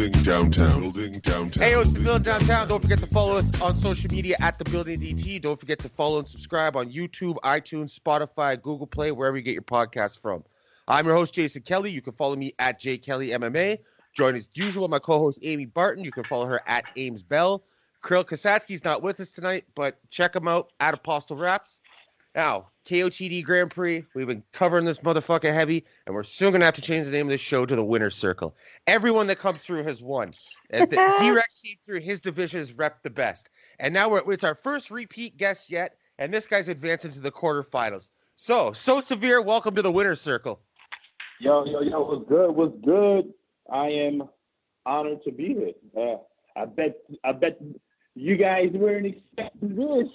Building downtown. Building downtown. Hey, it's the Building Downtown. Don't forget to follow us on social media at the Building DT. Don't forget to follow and subscribe on YouTube, iTunes, Spotify, Google Play, wherever you get your podcasts from. I'm your host, Jason Kelly. You can follow me at JKellyMMA. Join as usual my co-host Amy Barton. You can follow her at Ames Bell. Krill Kasatsky's not with us tonight, but check him out at Apostle Raps. Now, KOTD Grand Prix, we've been covering this motherfucker heavy, and we're soon going to have to change the name of this show to the Winner's Circle. Everyone that comes through has won. And D-Rec came through, his division is rep the best. And now it's our first repeat guest yet, and this guy's advancing to the quarterfinals. So Severe, welcome to the Winner's Circle. Yo, what's good? I am honored to be here. I bet you guys weren't expecting this.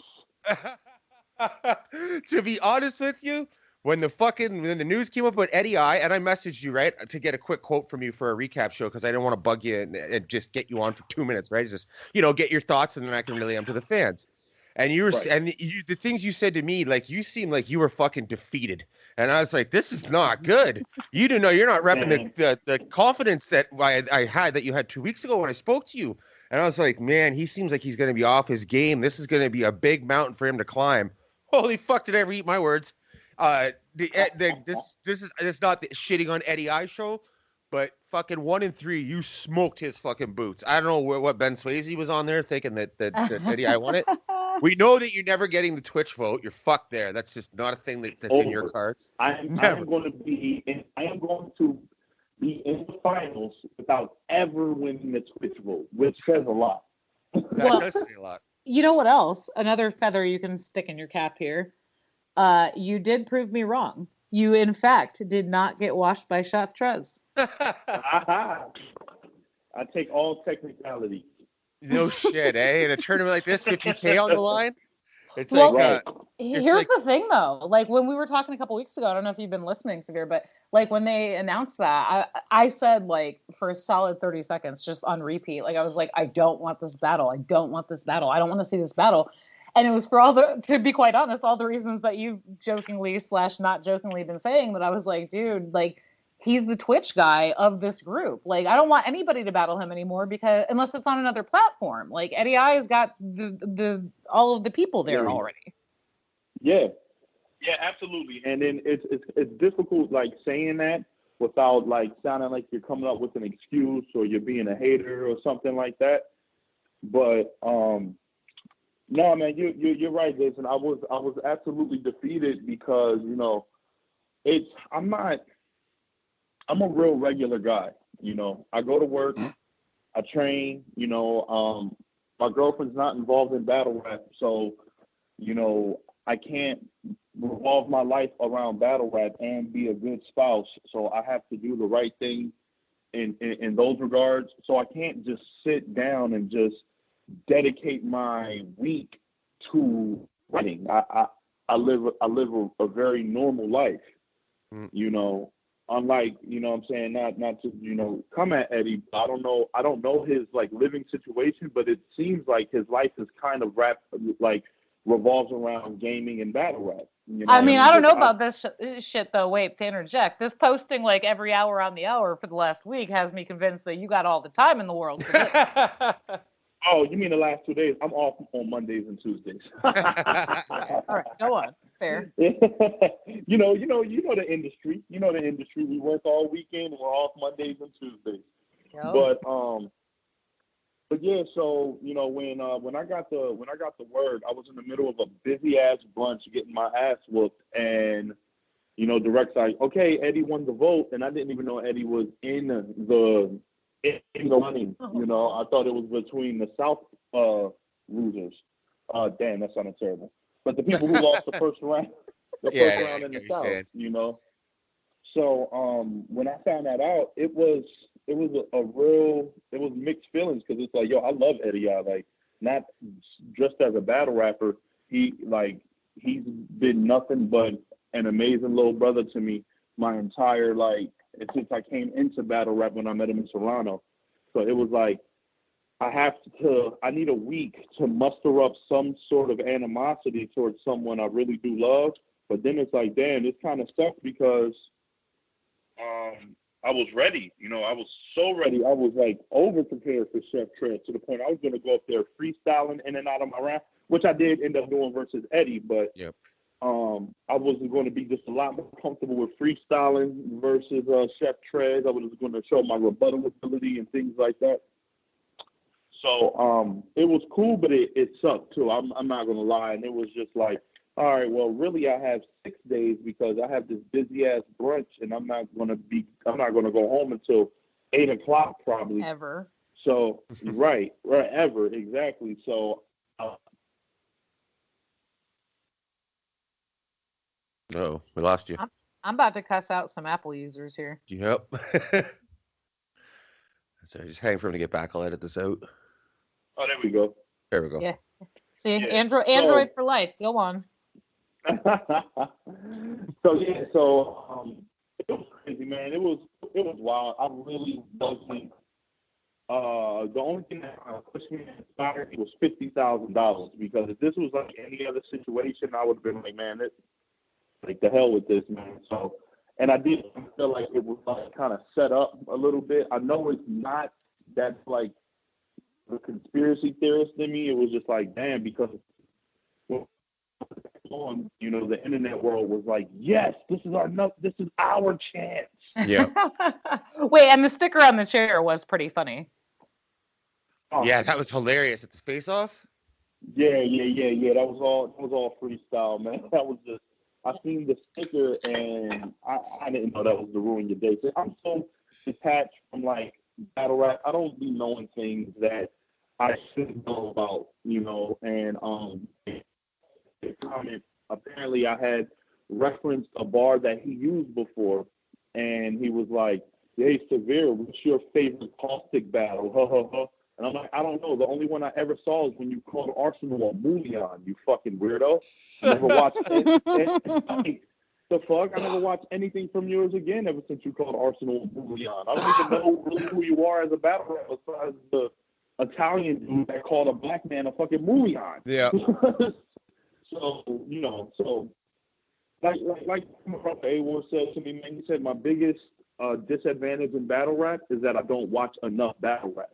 To be honest with you, when the news came up with Eddy I, and I messaged you, right, to get a quick quote from you for a recap show because I didn't want to bug you and just get you on for 2 minutes, right? Just, get your thoughts and then I can relay them to the fans. And the things you said to me, like, you seemed like you were fucking defeated. And I was like, this is not good. You do know you're not repping the confidence that I had that you had 2 weeks ago when I spoke to you. And I was like, man, he seems like he's going to be off his game. This is going to be a big mountain for him to climb. Holy fuck, did I ever eat my words? This is not the shitting on Eddy I show, but fucking 1 and 3, you smoked his fucking boots. I don't know what Ben Swayze was on there thinking that Eddy I won it. We know that you're never getting the Twitch vote. You're fucked there. That's just not a thing that's in your cards. I am going to be in the finals without ever winning the Twitch vote, which says a lot. That does say a lot. You know what else? Another feather you can stick in your cap here. You did prove me wrong. You, in fact, did not get washed by Chef Trez. I take all technicality. No shit, eh? In a tournament like this, 50K on the line? It's well, like... here's the thing, though. Like, when we were talking a couple weeks ago, I don't know if you've been listening, Severe, but, like, when they announced that, I said, like, for a solid 30 seconds, just on repeat, like, I was like, I don't want this battle. I don't want this battle. I don't want to see this battle. And it was for to be quite honest, all the reasons that you've jokingly / not jokingly been saying, that I was like, dude, like, he's the Twitch guy of this group. Like, I don't want anybody to battle him anymore because unless it's on another platform. Like, Eddy I has got the all of the people there already. Yeah, absolutely. And then it's difficult, like, saying that without, like, sounding like you're coming up with an excuse or you're being a hater or something like that. But no, man, you're right, Jason. I was absolutely defeated because I'm a real regular guy. I go to work, I train. My girlfriend's not involved in battle rap, so I can't revolve my life around battle rap and be a good spouse. So I have to do the right thing in those regards. So I can't just sit down and just dedicate my week to writing. I live a very normal life, unlike, what I'm saying, not to, come at Eddy. I don't know his, like, living situation, but it seems like his life is kind of revolves around gaming and battle rap. I mean, I don't know about this shit, though. Wait, to interject. This posting, like, every hour on the hour for the last week has me convinced that you got all the time in the world for this. Oh, you mean the last 2 days? I'm off on Mondays and Tuesdays. All right, go on. Fair. You know the industry. You know the industry. We work all weekend and we're off Mondays and Tuesdays. Yep. But yeah. So when I got the word, I was in the middle of a busy ass brunch getting my ass whooped, and Direct's like, okay, Eddy won the vote, and I didn't even know Eddy was in the running. I thought it was between the South losers. Damn, that sounded terrible. But the people who lost the first round, in the South, So when I found that out, it was mixed feelings, because it's like, yo, I love Eddy I, like, not just as a battle rapper. He's been nothing but an amazing little brother to me my entire, since I came into battle rap when I met him in Toronto. So it was like, I need a week to muster up some sort of animosity towards someone I really do love. But then it's like, damn, this kind of sucks because I was ready. You know, I was so ready. I was like over prepared for Chef Trez to the point I was going to go up there freestyling in and out of my rap, which I did end up doing versus Eddy, but Yep. I wasn't going to be just a lot more comfortable with freestyling versus Chef Trez. I was going to show my rebuttal ability and things like that. So it was cool, but it sucked too. I'm not going to lie. And it was just like, all right, well, really, I have 6 days because I have this busy ass brunch, and I'm not going to go home until 8 o'clock probably. Ever. So right, ever, exactly. So. Oh, we lost you. I'm about to cuss out some Apple users here. Yep. So just hang for him to get back. I'll edit this out. Oh, there we go. There we go. Yeah. See, Yeah. Android for life. Go on. So it was crazy, man. It was wild. I really wasn't. The only thing that pushed me inspired was $50,000 because if this was like any other situation, I would have been like, man, like the hell with this, man. So, and I did feel like it was like kind of set up a little bit. I know it's not. That's like the conspiracy theorist in me. It was just like, damn, because on, you know, the internet world was like, yes, this is our chance. Yeah. Wait, and the sticker on the chair was pretty funny. Yeah, that was hilarious at the Space Off. Yeah. That was all freestyle, man. That was just, I seen the sticker and I didn't know that was the ruin your day. So I'm so detached from like battle rap. I don't be knowing things that I should know about, you know, and comment. Apparently, I had referenced a bar that he used before, and he was like, "Hey, Severe, what's your favorite caustic battle?" Ha ha ha. And I'm like, I don't know. The only one I ever saw is when you called Arsenal a Mulian, you fucking weirdo. I never watched it. The fuck? I never watched anything from yours again ever since you called Arsenal a Mulian. I don't even know really who you are as a battle rapper besides the Italian dude that called a black man a fucking Mulian. Yeah. So, you know, like A1 said to me, man, he said my biggest disadvantage in battle rap is that I don't watch enough battle rap.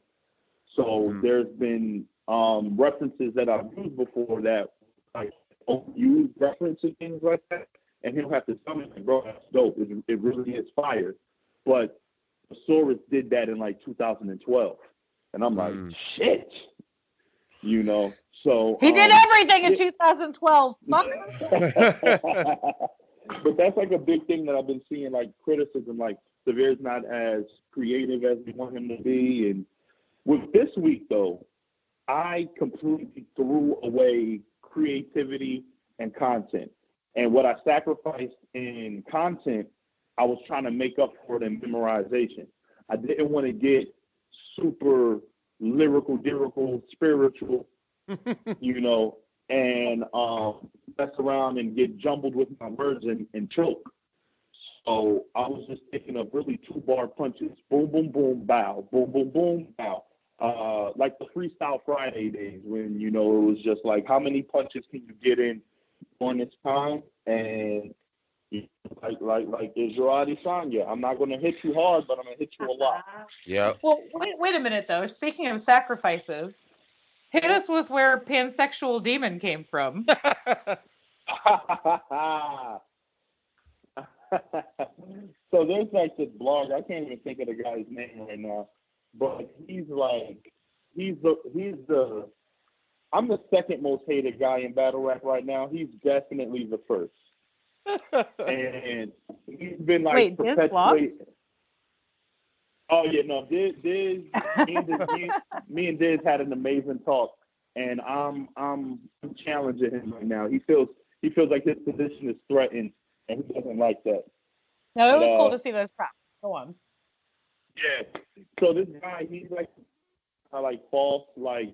So there's been references that I've used before that I don't use references, things like that, and he'll have to tell me, like, bro, that's dope. It really is fire. But Saurus did that in like 2012, and I'm like, shit, you know. So he did everything in 2012. But that's like a big thing that I've been seeing, like criticism, like Severe's not as creative as we want him to be. And with this week, though, I completely threw away creativity and content. And what I sacrificed in content, I was trying to make up for it in memorization. I didn't want to get super lyrical, spiritual, you know, and mess around and get jumbled with my words and choke. So I was just picking up really 2-bar punches. Boom, boom, boom, bow. Boom, boom, boom, bow. Like the Freestyle Friday days when, you know, it was just like, how many punches can you get in on this time? And like Israeli Sanya, I'm not going to hit you hard, but I'm going to hit you a lot. Yeah. Well, wait a minute, though. Speaking of sacrifices, hit us with where Pansexual Demon came from. So there's like this blog. I can't even think of the guy's name right now, but he's the I'm the second most hated guy in battle rap right now. He's definitely the first. And he's been like perpetuating. Oh yeah, no, Diz, me and Diz had an amazing talk, and I'm challenging him right now. He feels like his position is threatened, and he doesn't like that. No, it was cool to see those props. Go on. Yeah. So this guy, he's like false, like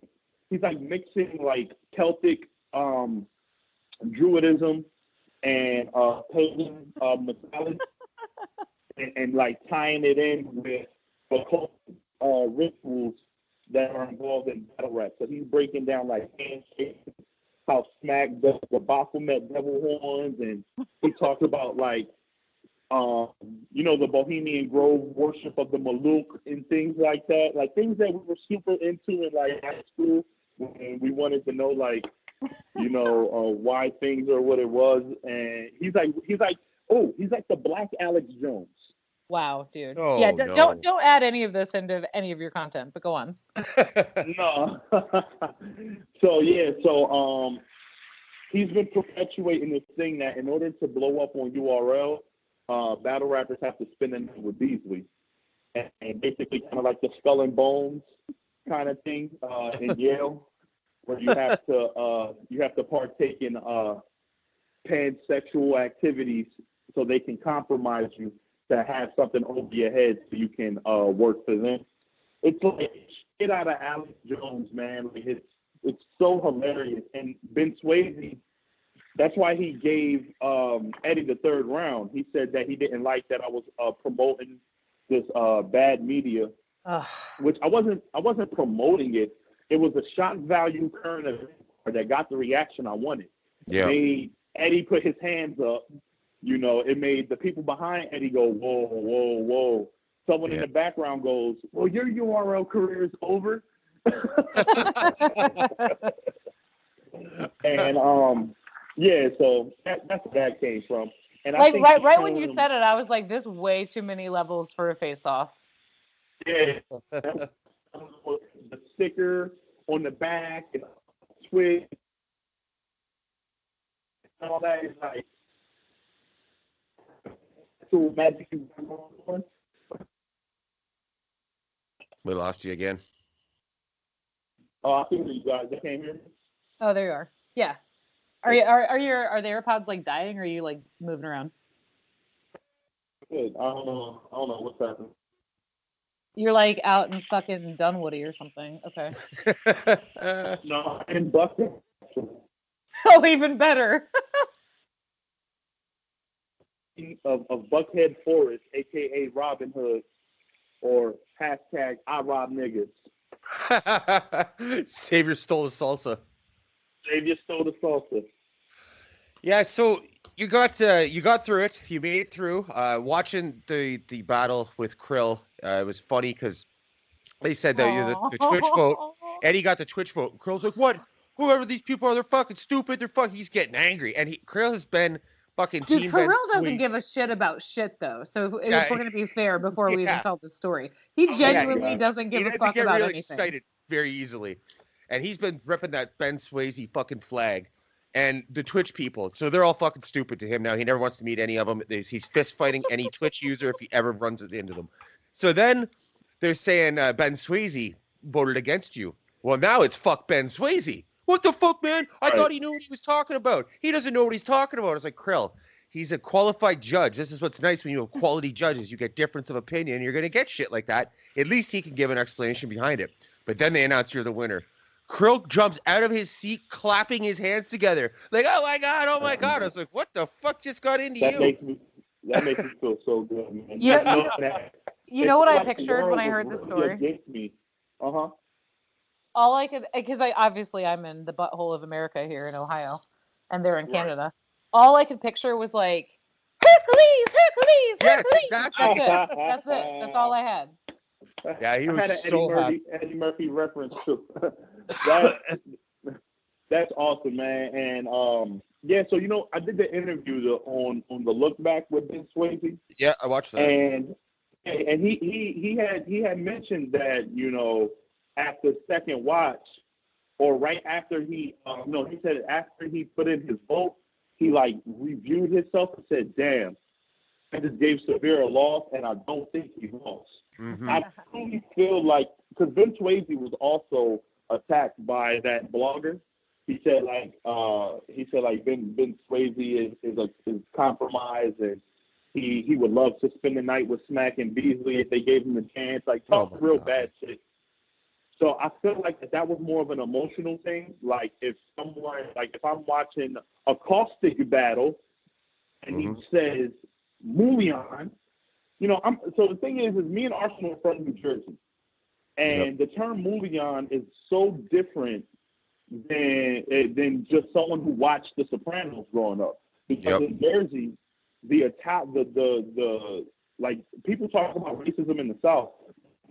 he's like mixing like Celtic Druidism and pagan mythology, and like tying it in with occult rituals that are involved in battle rap. So he's breaking down like handshakes, how Smack does the Baphomet devil horns, and he talks about like the Bohemian Grove worship of the Maluk and things like that, like things that we were super into in like high school when we wanted to know like, why things are what it was. And he's like the Black Alex Jones. Wow, dude. Oh, yeah, no. don't add any of this into any of your content, but go on. No. So he's been perpetuating this thing that in order to blow up on URL, battle rappers have to spin the night with Beasley, and basically kind of like the Skull and Bones kind of thing in Yale, where you have to partake in pansexual activities so they can compromise you to have something over your head so you can work for them. It's like shit out of Alex Jones, man. Like it's so hilarious. And Ben Swayze, that's why he gave Eddy the third round. He said that he didn't like that I was promoting this bad media, which I wasn't promoting it. It was a shock value current event that got the reaction I wanted. Yeah. Made Eddy put his hands up. It made the people behind Eddy go, whoa, whoa, whoa. Someone in the background goes, well, your URL career is over. And so that's where that came from. And like I think right when you said it, I was like, "This way too many levels for a face-off." Yeah, the sticker on the back and twig, and all that is like so magic. We lost you again. Oh, I think you guys came here. Oh, there you are. Yeah. Are the AirPods like dying, or are you like moving around? Good. I don't know what's happening. You're like out in fucking Dunwoody or something. Okay. No, in Buckhead. Oh, even better. of Buckhead Forest, aka Robin Hood, or hashtag I rob niggas. Savior stole the salsa. Savior stole the salsa. Yeah, so you got through it. You made it through. Watching the battle with Krill, it was funny because they said that the Twitch vote. Eddy got the Twitch vote. Krill's like, "What? Whoever these people are, they're fucking stupid. They're fucking." He's getting angry, and Krill has been fucking Dude, team. Krill doesn't give a shit about shit though. So if we're gonna be fair, before we even tell the story, he genuinely doesn't give a fuck about really anything. Excited very easily, and he's been ripping that Ben Swayze fucking flag. And the Twitch people, so they're all fucking stupid to him now. He never wants to meet any of them. He's fist fighting any Twitch user if he ever runs into them. So then they're saying Ben Swayze voted against you. Well, now it's fuck Ben Swayze. What the fuck, man? I thought he knew what he was talking about. He doesn't know what he's talking about. It's like, Krill, he's a qualified judge. This is what's nice when you have quality judges. You get difference of opinion. You're going to get shit like that. At least he can give an explanation behind it. But then they announce you're the winner. Krill jumps out of his seat, clapping his hands together, like, "Oh my god, oh my god!" I was like, "What the fuck just got into you?" That makes me feel so good, man. You know what I pictured when I heard the story? Against me. All I could, because I'm in the butthole of America here in Ohio, and they're in Canada. All I could picture was like, Hercules. Yes, exactly. That's it. That's all I had. Yeah, he was had an so happy. Eddie Murphy reference too. That's awesome, man. And so I did the interview on the look back with Ben Swayze. Yeah, I watched that. And he had mentioned that after second watch, or right after he said after he put in his vote, he like reviewed himself and said, "Damn, I just gave Severe a loss, and I don't think he lost." Mm-hmm. I truly feel like, because Ben Swayze was also attacked by that blogger. He said Ben Swayze is compromised, and he would love to spend the night with Smack and Beasley if they gave him a chance. Like, talk real bad shit. So I feel like that was more of an emotional thing. Like if I'm watching a caustic battle, and he says Mulian. So the thing is me and Arsenal are from New Jersey, and the term Mulian is so different than just someone who watched The Sopranos growing up. Because in Jersey, like people talk about racism in the South.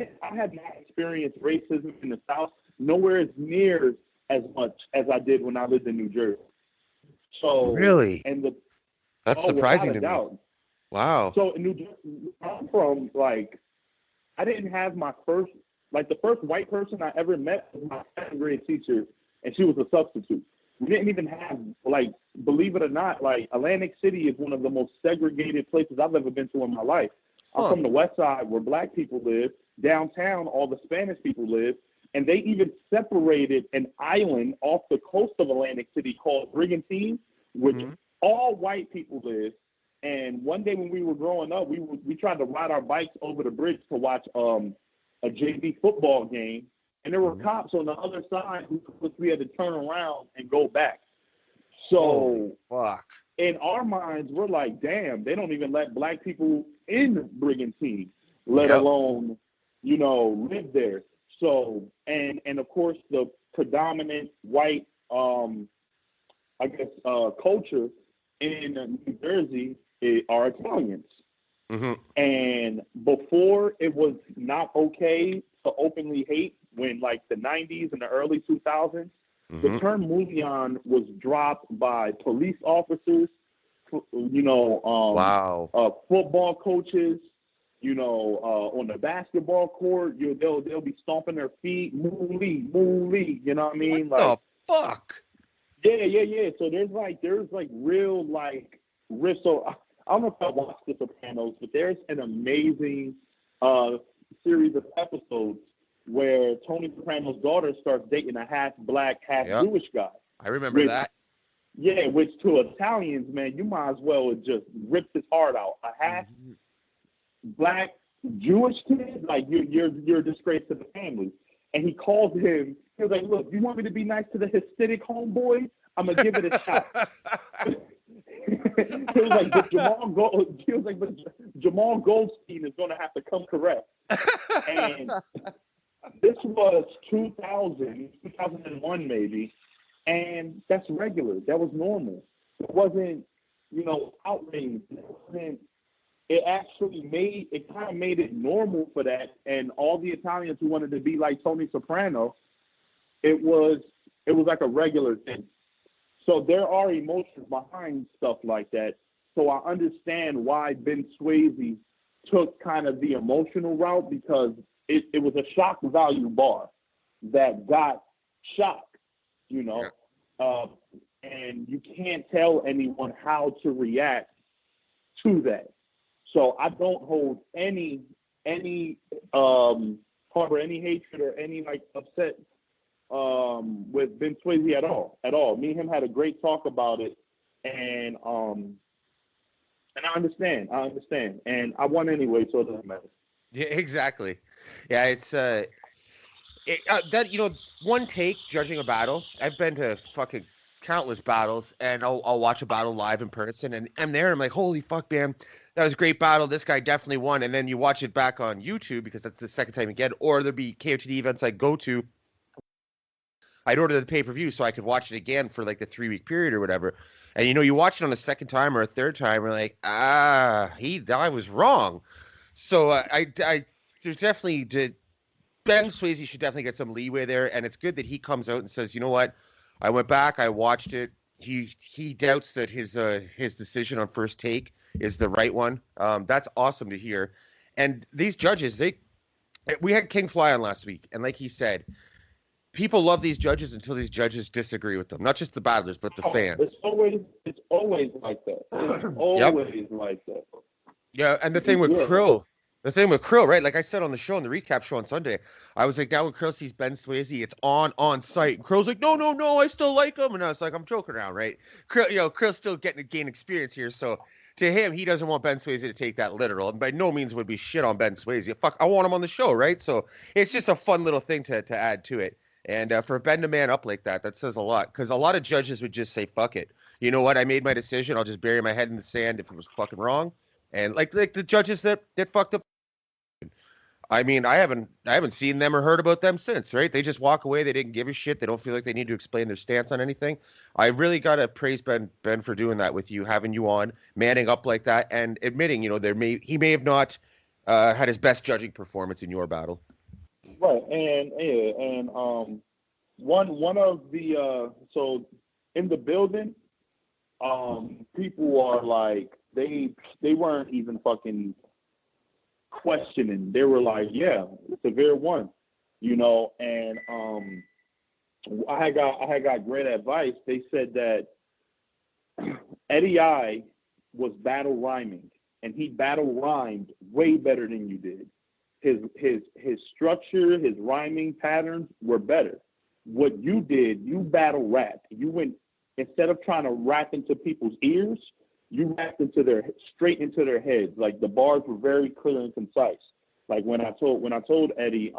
I have not experienced racism in the South nowhere as near as much as I did when I lived in New Jersey. So really, and that's surprising to me. Wow. So in New Jersey, I'm from, like, I didn't have my first, like, the first white person I ever met was my second grade teacher, and she was a substitute. We didn't even have, like, believe it or not, like, Atlantic City is one of the most segregated places I've ever been to in my life. I'm from the West Side where black people live. Downtown, all the Spanish people live. And they even separated an island off the coast of Atlantic City called Brigantine, which all white people live. And one day when we were growing up, we tried to ride our bikes over the bridge to watch a JV football game. And there were cops on the other side who we had to turn around and go back. So fuck. In our minds, we're like, damn, they don't even let black people in Brigantine, let alone, live there. So, and of course, the predominant white, culture in New Jersey are Italians. And before, it was not okay to openly hate when, like, the 90s and the early 2000s, the term "mulian" was dropped by police officers, football coaches, on the basketball court, they'll be stomping their feet, "Muli, muli," you know what I mean? What like, the fuck? Yeah. So there's real risk. So I don't know if I watched The Sopranos, but there's an amazing series of episodes where Tony Soprano's daughter starts dating a half black, half Jewish guy. I remember that. Yeah, which to Italians, man, you might as well have just ripped his heart out. A half black Jewish kid, like you're a disgrace to the family. And he calls him. He was like, "Look, you want me to be nice to the Hasidic homeboy? I'm gonna give it a shot." He was like, but Jamal Goldstein is gonna have to come correct. And this was 2001 maybe, and that's regular. That was normal. It wasn't, outraged. It actually kind of made it normal for that. And all the Italians who wanted to be like Tony Soprano, it was like a regular thing. So there are emotions behind stuff like that. So I understand why Ben Swayze took kind of the emotional route, because it was a shock value bar that got shocked, and you can't tell anyone how to react to that. So I don't hold harbor any hatred or any upset with Ben Swayze at all. Me and him had a great talk about it, and I understand, and I won anyway, so it doesn't matter. Yeah, exactly. Yeah, it's one take judging a battle. I've been to fucking countless battles, and I'll watch a battle live in person, and I'm there, and I'm like, holy fuck, man, that was a great battle. This guy definitely won. And then you watch it back on YouTube because that's the second time again, or there'll be KOTD events I go to. I'd order the pay-per-view so I could watch it again for like the 3-week period or whatever. And you watch it on a second time or a third time, we're like, I was wrong. So I there's definitely Ben Swayze should definitely get some leeway there, and it's good that he comes out and says, you know what, I went back, I watched it. He doubts that his decision on first take is the right one. That's awesome to hear. And these judges, we had King Fly on last week, and like he said, people love these judges until these judges disagree with them. Not just the battlers, but the fans. It's always like that. It's always like that. Yeah, and the thing with Krill, right? Like I said on the show, on the recap show on Sunday, I was like, now when Krill sees Ben Swayze, it's on site. And Krill's like, no, I still like him. And I was like, I'm joking around, right? Krill's still getting to gain experience here. So to him, he doesn't want Ben Swayze to take that literal. And by no means would be shit on Ben Swayze. Fuck, I want him on the show, right? So it's just a fun little thing to add to it. And for Ben to man up like that says a lot. Because a lot of judges would just say, fuck it. You know what? I made my decision. I'll just bury my head in the sand if it was fucking wrong. And like the judges that fucked up. I mean, I haven't seen them or heard about them since, right? They just walk away. They didn't give a shit. They don't feel like they need to explain their stance on anything. I really gotta praise Ben for doing that with you, having you on, manning up like that, and admitting, he may have not had his best judging performance in your battle. Right, and one of the so in the building, people are like they weren't even fucking questioning. They were like, yeah, severe one, and I had got great advice. They said that Eddy I was battle rhyming, and he battle rhymed way better than you did. His structure, his rhyming patterns were better. What you did, you battle rapped. You went, instead of trying to rap into people's ears, you rapped straight into their heads. Like, the bars were very clear and concise. Like when I told Eddy,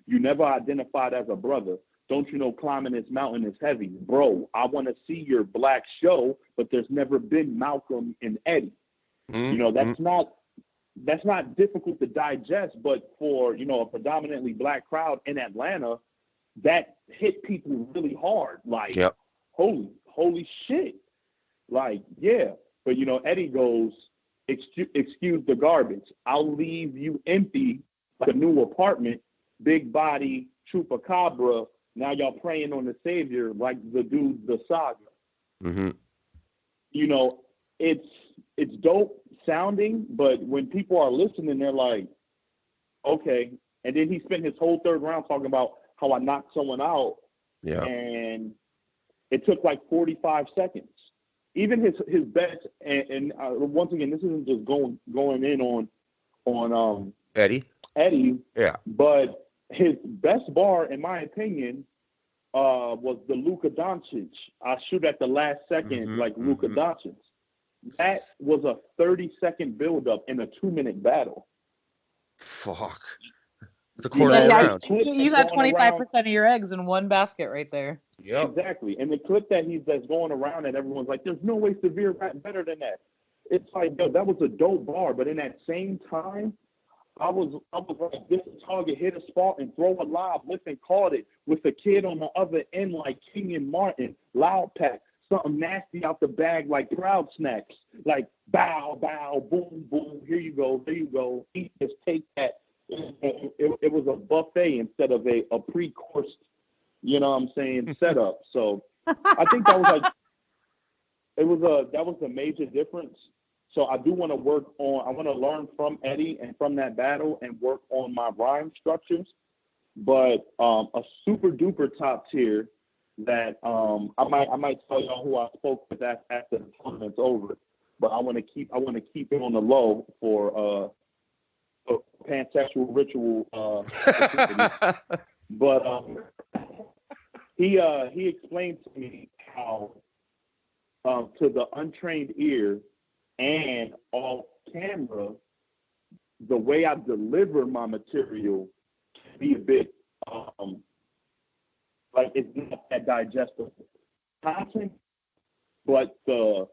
you never identified as a brother. Don't you know climbing this mountain is heavy? Bro, I want to see your black show, but there's never been Malcolm and Eddy. Mm-hmm. That's not difficult to digest, but for, a predominantly black crowd in Atlanta, that hit people really hard. Like, yep. holy shit. Like, yeah. But, Eddy goes, excuse the garbage. I'll leave you empty like a new apartment, big body, chupacabra. Now y'all praying on the savior like the dude, the saga. Mm-hmm. It's dope sounding, but when people are listening, they're like, okay. And then he spent his whole third round talking about how I knocked someone out. Yeah. And it took like 45 seconds. Even his best, and once again, this isn't just going in on Eddy. Yeah. But his best bar, in my opinion, was the Luka Doncic. I shoot at the last second, like Luka Doncic. That was a 30-second build-up in a 2-minute battle. Fuck. It's a quarter round. You got 25% of your eggs in one basket right there. Yep. Exactly. And the clip that's going around and everyone's like, there's no way Severe rap better than that. It's like, yo, that was a dope bar. But in that same time, I was like, this target hit a spot and throw a lob, lift and caught it with the kid on the other end like Kenyon Martin, loud pack, something nasty out the bag like Proud Snacks, like bow, bow, boom, boom, here you go, there you go, eat this, take that. It was a buffet instead of a pre-coursed, setup. So I think that was that was a major difference. So I do want to I want to learn from Eddy and from that battle and work on my rhyme structures. But a super duper top tier that I might tell y'all who I spoke with after the tournament's over. But I want to keep it on the low for pansexual ritual. But he explained to me how to the untrained ear and off camera, the way I deliver my material can be a bit like it's not that digestible content, but and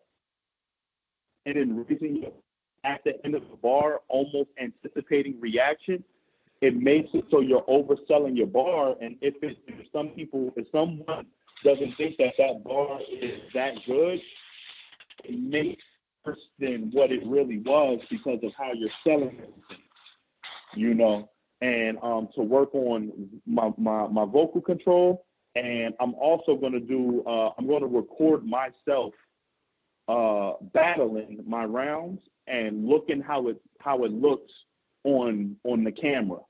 then raising it at the end of the bar, almost anticipating reaction, it makes it so you're overselling your bar. And if someone doesn't think that bar is that good, it makes it worse than what it really was because of how you're selling everything, And to work on my vocal control, and I'm also going to do I'm going to record myself battling my rounds and looking how it looks on the camera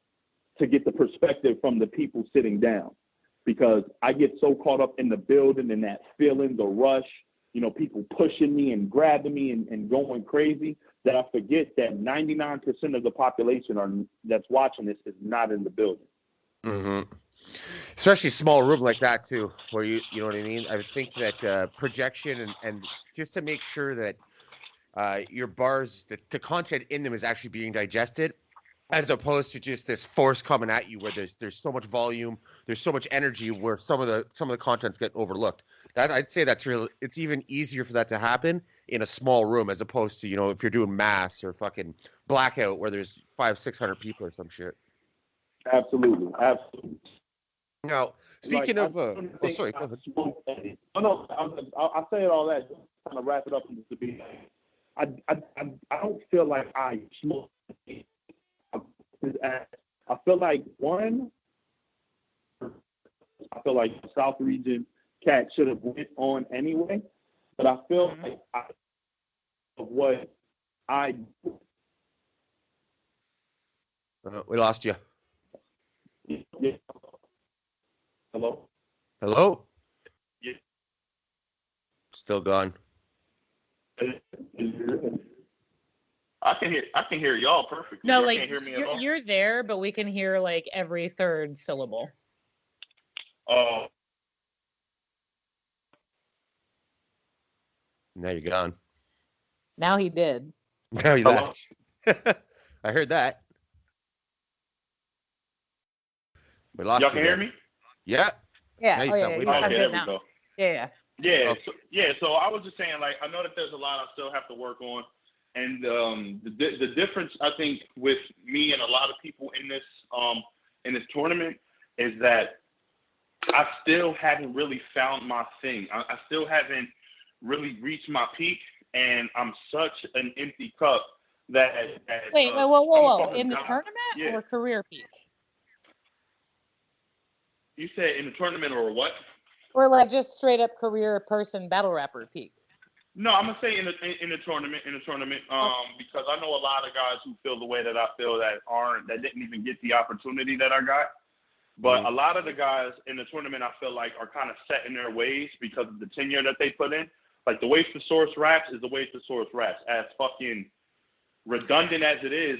to get the perspective from the people sitting down, because I get so caught up in the building and that feeling, the rush, people pushing me and grabbing me and going crazy, that I forget that 99% of the population that's watching this is not in the building. Mm-hmm. Especially a small room like that too, where you know what I mean? I would think that projection and just to make sure that your bars, the content in them is actually being digested, as opposed to just this force coming at you where there's so much volume, there's so much energy where some of the contents get overlooked. That I'd say that's real. It's even easier for that to happen in a small room as opposed to, if you're doing mass or fucking blackout where there's 500-600 people or some shit. Absolutely. Now, speaking Like, of, sorry, go ahead. No, I say it all that just to kind of wrap it up and to be. I don't feel like I smoke. I feel like I feel like the South region cat should have went on anyway, but I feel like of what I. We lost you. Yeah. Hello. Hello. Yeah. Still gone. I can hear y'all perfectly. No, y'all like can't hear me at all. you're there, but we can hear like every third syllable. Oh. Now you're gone. Now he did. Now he left. I heard that. We lost Y'all you can there. hear me? Yeah. Yeah. Now you Oh, sound yeah. way You better. sound Okay, good there we now. go. Yeah. So I was just saying, like, I know that there's a lot I still have to work on, and the difference I think with me and a lot of people in this tournament is that I still haven't really found my thing. I still haven't really reached my peak, and I'm such an empty cup that Wait, whoa. In the guy. tournament or career peak? You said in the tournament or what? Or like just straight up career person battle rapper peak? No, I'm gonna say in the tournament, because I know a lot of guys who feel the way that I feel that didn't even get the opportunity that I got. But a lot of the guys in the tournament, I feel like, are kind of set in their ways because of the tenure that they put in. Like, the way Thesaurus raps is the way Thesaurus raps. As fucking redundant as it is,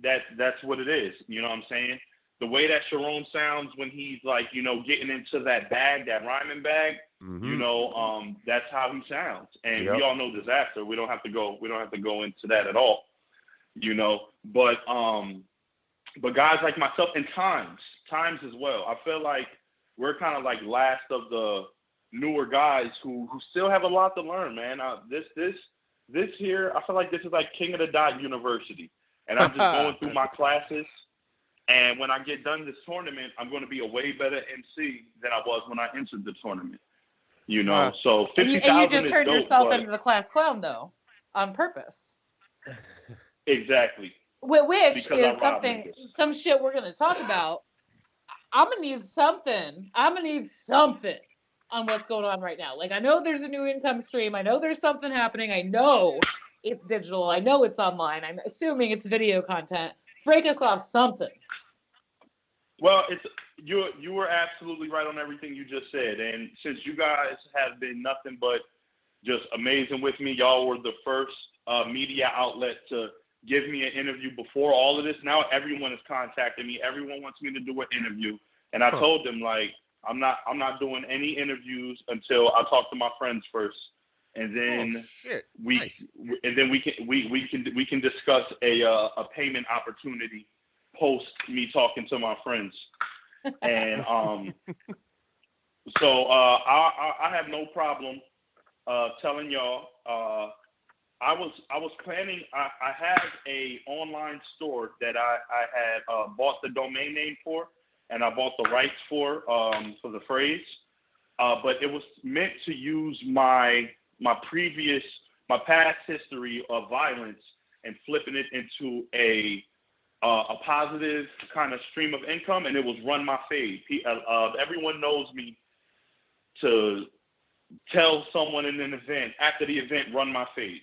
that's what it is. You know what I'm saying? The way that Sharon sounds when he's like, getting into that bag, that rhyming bag, that's how he sounds. And we all know Disaster. We don't have to go into that at all. But guys like myself and Times as well. I feel like we're kind of like last of the newer guys who still have a lot to learn, man. This here, I feel like this is like King of the Dot University. And I'm just going through my classes. And when I get done this tournament, I'm going to be a way better MC than I was when I entered the tournament. So 50,000 and you just is turned dope, yourself into the class clown, though, on purpose. Exactly. Which is some shit we're going to talk about. I'm going to need something on what's going on right now. Like, I know there's a new income stream. I know there's something happening. I know it's digital. I know it's online. I'm assuming it's video content. Break us off something. Well, you were absolutely right on everything you just said. And since you guys have been nothing but just amazing with me, y'all were the first media outlet to give me an interview before all of this. Now everyone is contacting me. Everyone wants me to do an interview. And I told them, like, I'm not doing any interviews until I talk to my friends first. And then we can discuss a payment opportunity post me talking to my friends. And so I have no problem telling y'all I was planning. I have a online store that I had bought the domain name for, and I bought the rights for the phrase. But it was meant to use my past history of violence and flipping it into a positive kind of stream of income, and it was run my fade. Everyone knows me to tell someone in an event, after the event, run my fade.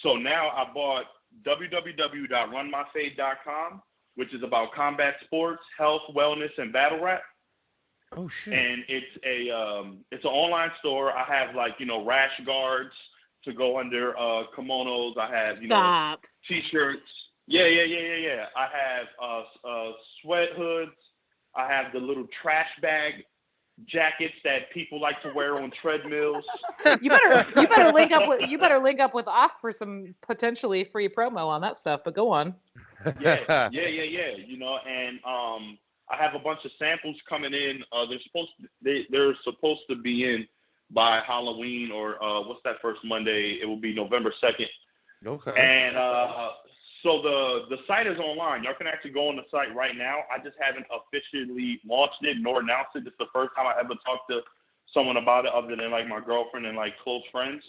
So now I bought www.runmyfade.com, which is about combat sports, health, wellness, and battle rap. Oh shit! And it's an online store. I have rash guards to go under kimonos. I have t-shirts. Yeah. I have sweat hoods. I have the little trash bag jackets that people like to wear on treadmills. You better link up with Ock for some potentially free promo on that stuff. But go on. Yeah. And I have a bunch of samples coming in. They're supposed to be in by Halloween or what's that first Monday? It will be November 2nd. Okay. And So the site is online. Y'all can actually go on the site right now. I just haven't officially launched it nor announced it. It's the first time I ever talked to someone about it other than like my girlfriend and like close friends.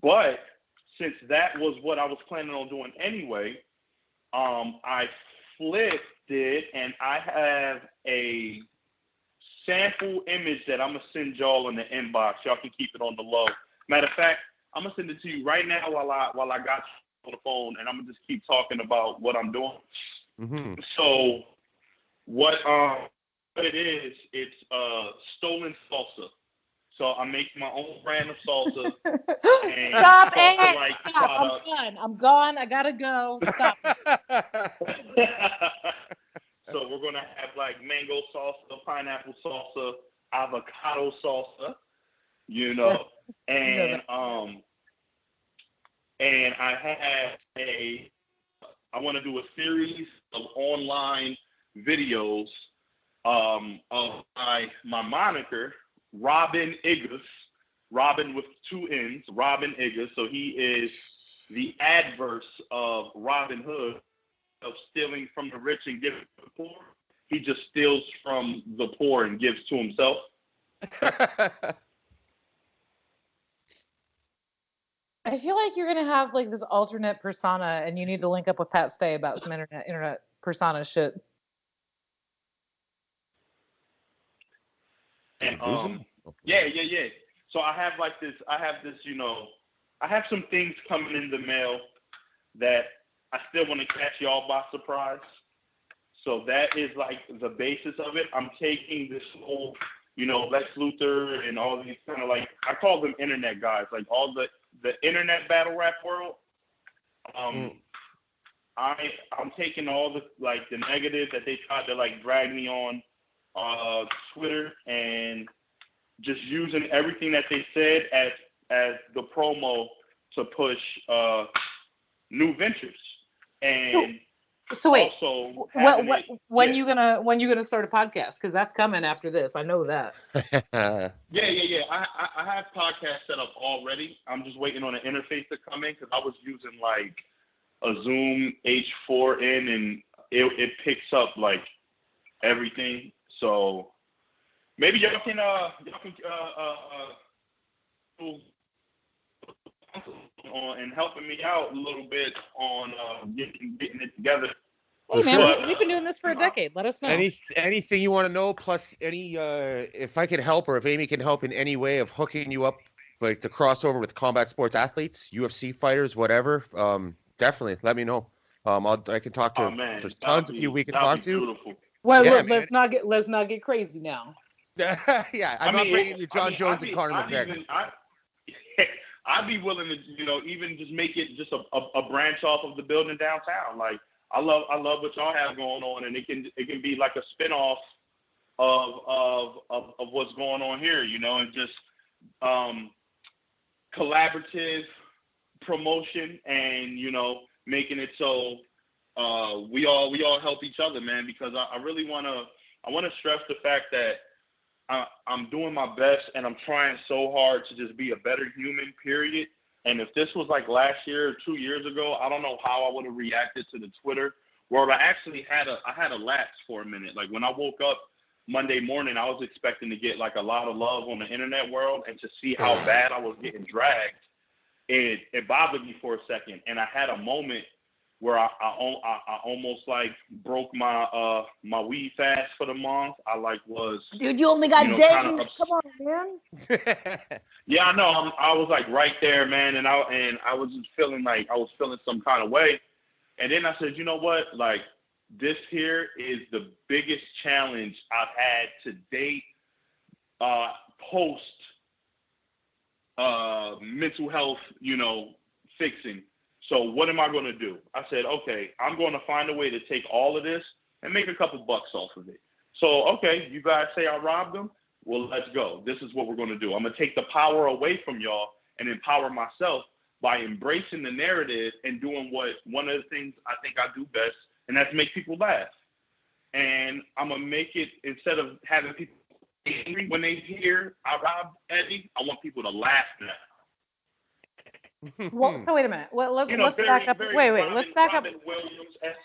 But since that was what I was planning on doing anyway, I flipped it and I have a sample image that I'm gonna send y'all in the inbox. Y'all can keep it on the low. Matter of fact, I'm gonna send it to you right now while I got you on the phone, and I'm gonna just keep talking about what I'm doing. Mm-hmm. So what it is, it's stolen salsa. So I'm making my own brand of salsa. And Stop salsa it! like Stop. products. I'm done. I'm gone. I gotta go. Stop. So we're gonna have like mango salsa, pineapple salsa, avocado salsa, you know, and I want to do a series of online videos of my moniker, Robin Iggas, Robin with 2 N's, Robin Iggas. So he is the adverse of Robin Hood, of stealing from the rich and giving to the poor. He just steals from the poor and gives to himself. I feel like you're gonna have like this alternate persona, and you need to link up with Pat Stay about some internet persona shit. And yeah. So I have this, you know, I have some things coming in the mail that I still want to catch y'all by surprise. So that is like the basis of it. I'm taking this whole, you know, Lex Luthor and all these kind of like, I call them internet guys, like all the internet battle rap world. I'm taking all the like the negative that they tried to like drag me on Twitter and just using everything that they said as the promo to push new ventures. And so wait, also when you gonna start a podcast? Because that's coming after this. I know that. Yeah. I have podcasts set up already. I'm just waiting on an interface to come in because I was using like a Zoom H4n and it picks up like everything. So maybe y'all can on and helping me out a little bit on getting it together. Hey man, we've been doing this for a decade. Let us know. Anything you want to know, plus any if I can help or if Amy can help in any way of hooking you up, like the crossover with combat sports athletes, UFC fighters, whatever. Definitely let me know. I can talk to. There's tons of people we can talk to. Beautiful. Well, yeah, let's not get crazy now. Yeah, I'm not bringing you John Jones and Conor McGregor. I'd be willing to, you know, even just make it just a branch off of the building downtown. Like I love what y'all have going on, and it can be like a spinoff of what's going on here, you know, and just collaborative promotion and, you know, making it so we all help each other, man, because I really want to stress the fact that I'm doing my best and I'm trying so hard to just be a better human, period. And if this was like last year or 2 years ago, I don't know how I would have reacted to the Twitter world. I actually had a lapse for a minute. Like when I woke up Monday morning, I was expecting to get like a lot of love on the internet world, and to see how bad I was getting dragged, it bothered me for a second. And I had a moment where I almost like broke my my weed fast for the month. I like was, dude, you only got days. Come on, man. Yeah, I know. I was like right there, man, and I was just feeling like I was feeling some kind of way. And then I said, you know what? Like this here is the biggest challenge I've had to date post mental health, you know, fixing. So what am I going to do? I said, okay, I'm going to find a way to take all of this and make a couple bucks off of it. So, okay, you guys say I robbed them? Well, let's go. This is what we're going to do. I'm going to take the power away from y'all and empower myself by embracing the narrative and doing what one of the things I think I do best, and that's make people laugh. And I'm going to make it, instead of having people angry when they hear I robbed Eddy, I want people to laugh now. Well, so wait a minute. Let's very, back up. very Wait, Robin, let's back up. Robin Williams-esque.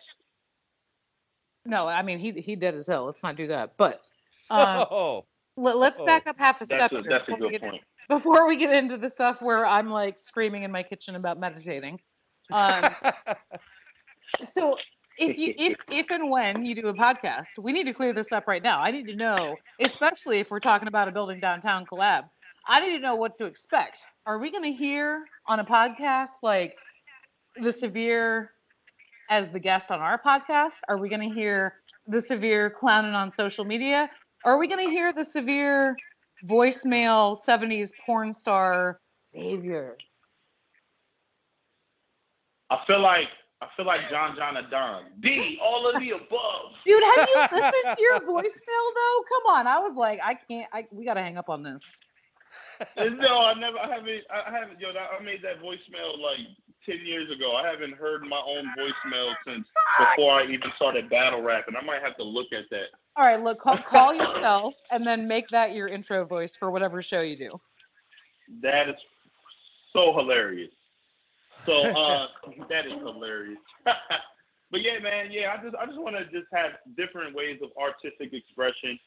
No, I mean he did as hell. Let's not do that. But Oh, let's back up half a step here That's a good point. before we get into the stuff where I'm like screaming in my kitchen about meditating. So if and when you do a podcast, we need to clear this up right now. I need to know, especially if we're talking about a building downtown collab. I need to know what to expect. Are we going to hear on a podcast like the Severe as the guest on our podcast? Are we going to hear the Severe clowning on social media? Or are we going to hear the Severe voicemail 70s porn star savior? I feel like John Don. D, all of the above. Dude, have you listened to your voicemail though? Come on. I was like, we got to hang up on this. No, I haven't, yo, I made that voicemail like 10 years ago. I haven't heard my own voicemail since before I even started battle rapping. I might have to look at that. All right, look, call yourself and then make that your intro voice for whatever show you do. That is so hilarious. So that is hilarious. But yeah, man, I just want to just have different ways of artistic expression,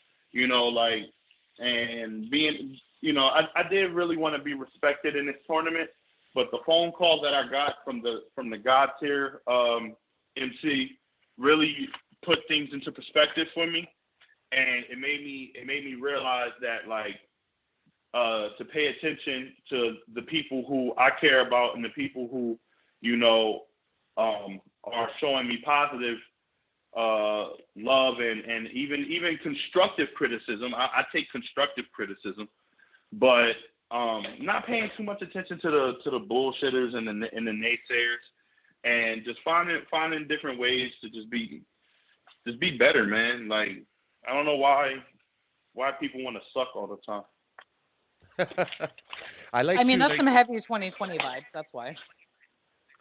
and being, I did really want to be respected in this tournament, but the phone call that I got from the God tier MC really put things into perspective for me, and it made me realize that to pay attention to the people who I care about and the people who are showing me positive love and even constructive criticism. I take constructive criticism, but not paying too much attention to the bullshitters and the naysayers, and just finding different ways to just be better, man. Like, I don't know why people want to suck all the time. That's some heavy 2020 vibes. That's why.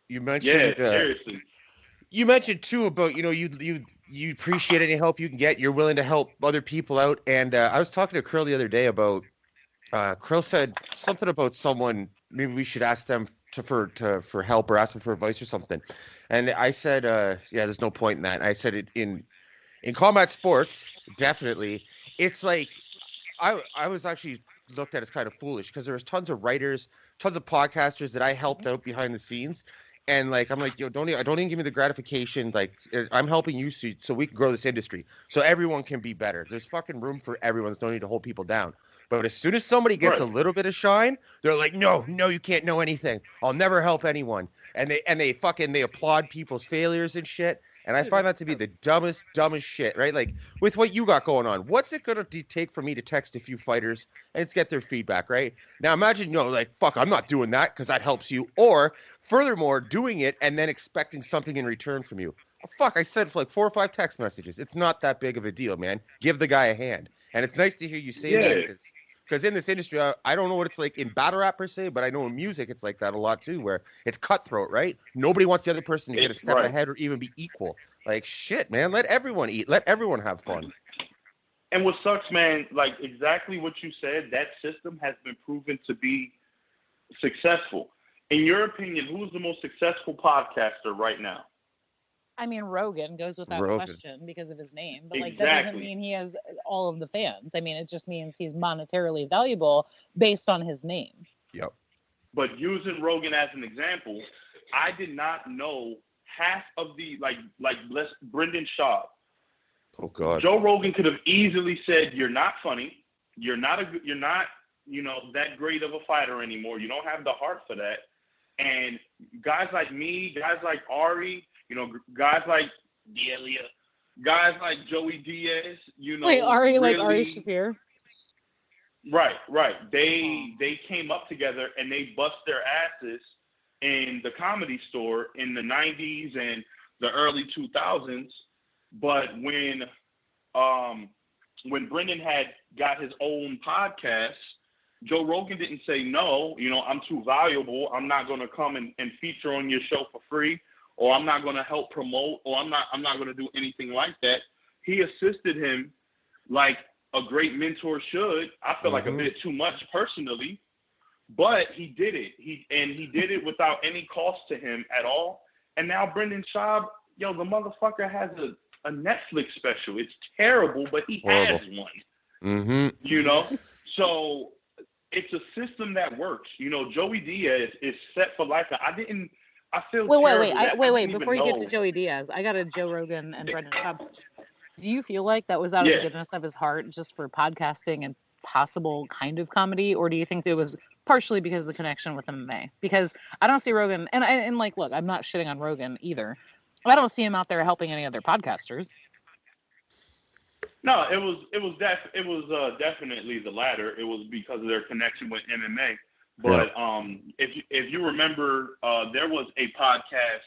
You mentioned, seriously. You mentioned too about you appreciate any help you can get. You're willing to help other people out. And I was talking to Krill the other day about. Krill said something about someone. Maybe we should ask them for help or ask them for advice or something. And I said, there's no point in that. I said in combat sports, definitely. It's like I was actually looked at as kind of foolish because there was tons of writers, tons of podcasters that I helped out behind the scenes, and I'm like, yo, don't even give me the gratification. Like, I'm helping you so we can grow this industry, so everyone can be better. There's fucking room for everyone. There's no need to hold people down. But as soon as somebody gets a little bit of shine, they're like, no, you can't know anything. I'll never help anyone. And they applaud people's failures and shit. And I find that to be the dumbest shit, right? Like, with what you got going on, what's it going to take for me to text a few fighters and just get their feedback, right? Now, imagine, fuck, I'm not doing that because that helps you. Or, furthermore, doing it and then expecting something in return from you. Oh, fuck, I said for 4 or 5 text messages. It's not that big of a deal, man. Give the guy a hand. And it's nice to hear you say that because in this industry, I don't know what it's like in battle rap per se, but I know in music it's like that a lot too, where it's cutthroat, right? Nobody wants the other person to get a step ahead or even be equal. Like, shit, man, let everyone eat. Let everyone have fun. And what sucks, man, like exactly what you said, that system has been proven to be successful. In your opinion, who's the most successful podcaster right now? I mean, Rogan goes without question because of his name, but exactly. That doesn't mean he has all of the fans. I mean, it just means he's monetarily valuable based on his name. Yep. But using Rogan as an example, I did not know half of the like Brendan Schaub. Oh God. Joe Rogan could have easily said, "You're not funny. You're not that great of a fighter anymore. You don't have the heart for that." And guys like me, guys like Ari. Guys like Delia, guys like Joey Diaz, Wait, Ari, really, like Ari Shafir? Right. They came up together and they bust their asses in the Comedy Store in the 90s and the early 2000s. But when Brendan had got his own podcast, Joe Rogan didn't say, no, I'm too valuable. I'm not going to come and feature on your show for free. Or I'm not going to help promote, or I'm not going to do anything like that. He assisted him like a great mentor should. I feel like a bit too much personally, But he did it. He did it without any cost to him at all. And now Brendan Schaub, the motherfucker has a Netflix special. It's terrible, but he has one. Mm-hmm. So it's a system that works. Joey Diaz is set for life. I feel wait. Before you get to Joey Diaz, I got a Joe Rogan and Brendan Schaub. Do you feel like that was out of the goodness of his heart just for podcasting and possible kind of comedy, or do you think it was partially because of the connection with MMA? Because I don't see Rogan, and like, look, I'm not shitting on Rogan either. I don't see him out there helping any other podcasters. No, it was definitely the latter. It was because of their connection with MMA. But if you remember, there was a podcast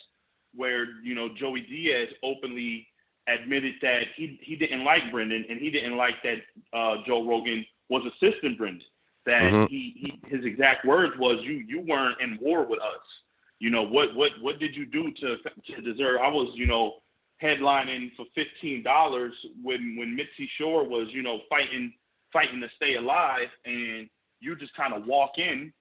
where Joey Diaz openly admitted that he didn't like Brendan, and he didn't like that Joe Rogan was assisting Brendan. That his exact words was, you weren't in war with us. What did you do to deserve? I was headlining for $15 when Mitzi Shore was fighting to stay alive, and you just kind of walk in,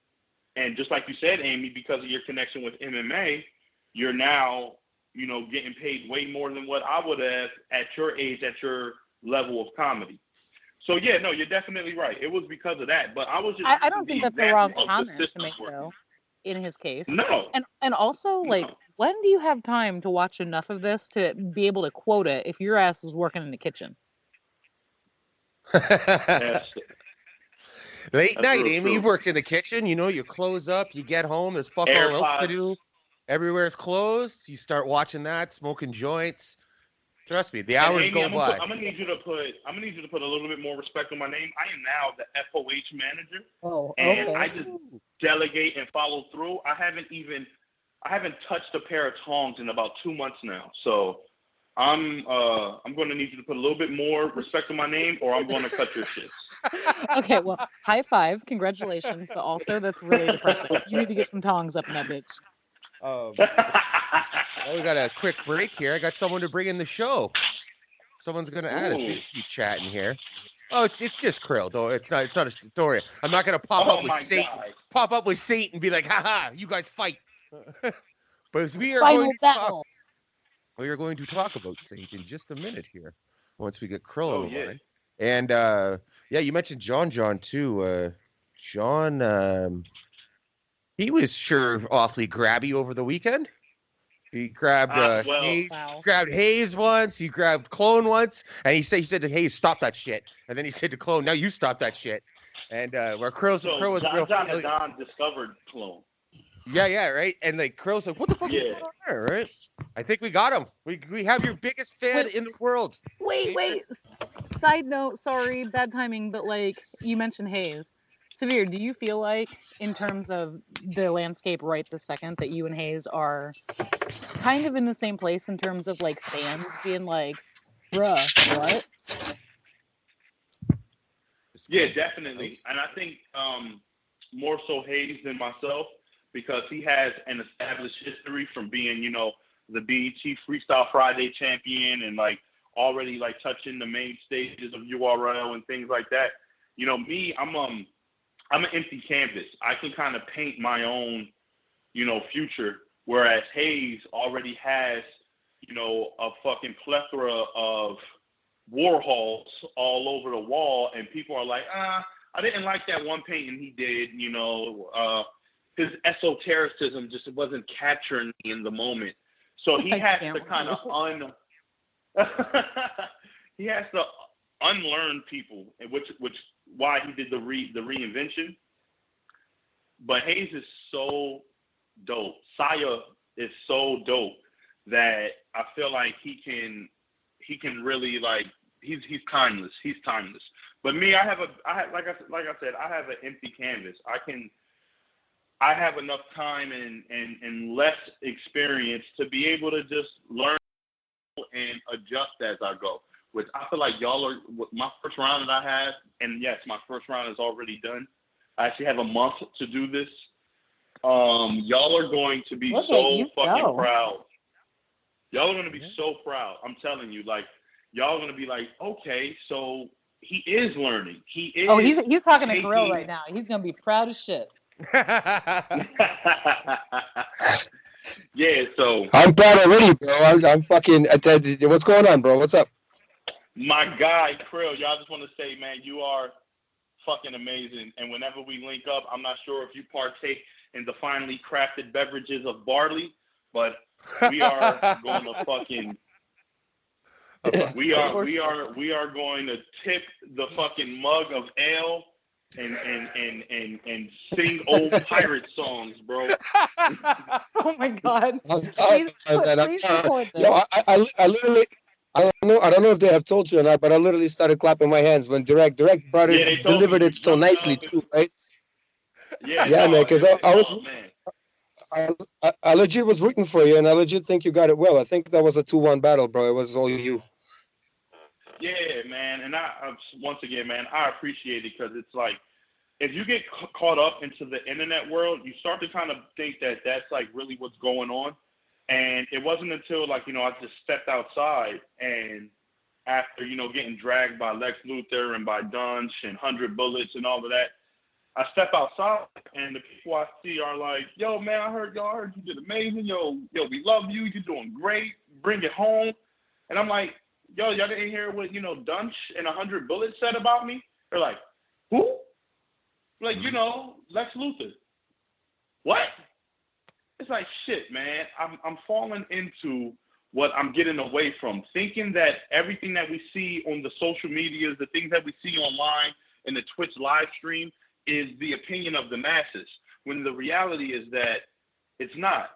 and just like you said, Amy, because of your connection with MMA, you're now getting paid way more than what I would have at your age, at your level of comedy. So yeah, no, you're definitely right. It was because of that, but I was just. I don't think that's a wrong comment to make, though, in his case. No. And also, like, when do you have time to watch enough of this to be able to quote it if your ass is working in the kitchen? Late night, Amy. You've worked in the kitchen. You close up, you get home. There's fuck all else to do. Everywhere's closed. You start watching that, smoking joints. Trust me, the hours Amy, go by. I'm gonna need you to put a little bit more respect on my name. I am now the FOH manager, and I just delegate and follow through. I haven't touched a pair of tongs in about 2 months now. So I'm going to need you to put a little bit more respect on my name, or I'm going to cut your shit. Okay, well, high five, congratulations, but also that's really depressing. You need to get some tongs up in that bitch. We got a quick break here. I got someone to bring in the show. Someone's going to add us. We can keep chatting here. Oh, it's just Krill, though. It's not a story. I'm not going to pop up with Saynt and be like, haha, you guys fight. But we are going to talk about Saynt in just a minute here, once we get Krill on the line. And you mentioned John too. John, he was sure awfully grabby over the weekend. He grabbed Hayes, grabbed Hayes once. He grabbed Clone once, and he said to Hayes, "Stop that shit." And then he said to Clone, "Now you stop that shit." And where Krill was real. John discovered Clone. Yeah, right. And like Krill's like, "What the fuck is going on there?" Right? I think we got him. We have your biggest fan in the world. Wait. Side note, sorry, bad timing, but like you mentioned Hayes. Severe, do you feel like, in terms of the landscape right this second, that you and Hayes are kind of in the same place in terms of like fans being like, bruh, what? Yeah, definitely. And I think more so Hayes than myself, because he has an established history from being, the BET Freestyle Friday champion, and like already like touching the main stages of URL and things like that. Me, I'm an empty canvas. I can kind of paint my own, future, whereas Hayes already has, a fucking plethora of Warhols all over the wall, and people are like, I didn't like that one painting he did, his esotericism just wasn't capturing me in the moment. So he has to kind of he has to unlearn people, which why he did the reinvention. But Hayes is so dope. Saya is so dope that I feel like he can really, like, he's timeless. He's timeless. But me, I have like I said, I have an empty canvas. I have enough time and less experience to be able to just learn and adjust as I go. Which I feel like y'all are, my first round that I have, and yes, my first round is already done. I actually have a month to do this. Y'all are going to be so fucking proud. Y'all are going to be so proud. I'm telling you, like, y'all are going to be like, okay, so he is learning. He is. Oh, he's talking to Krill right now. He's going to be proud as shit. Yeah, so I'm proud already, bro. I'm fucking. What's going on, bro? What's up? my guy, Krill, y'all just want to say, man, you are fucking amazing. And whenever we link up, I'm not sure if you partake in the finely crafted beverages of barley, but we are going to fucking we are going to tip the fucking mug of ale and sing old pirate songs, bro. Oh my God! I'm Please, man. please record this. Yo, I literally. I don't know if they have told you or not, but I literally started clapping my hands when Direct brought Yeah, they it, told me delivered you it so jumped nicely up and- too, right? Yeah, Yeah, no, man. Because I was, man. I legit was rooting for you, and I legit think you got it well. I think that was a 2-1 battle, bro. It was all you. Yeah, man, and I once again, man, I appreciate it because it's like if you get caught up into the internet world, you start to kind of think that that's like really what's going on. And it wasn't until like, I just stepped outside and after, getting dragged by Lex Luthor and by Dunch and 100 Bullets and all of that, I step outside and the people I see are like, yo, man, I heard you did amazing. Yo, we love you. You're doing great. Bring it home. And I'm like, yo, y'all didn't hear what, Dunch and 100 Bullets said about me? They're like, who? Like, Lex Luthor. What? It's like, shit, man. I'm falling into what I'm getting away from, thinking that everything that we see on the social medias, the things that we see online in the Twitch live stream is the opinion of the masses, when the reality is that it's not.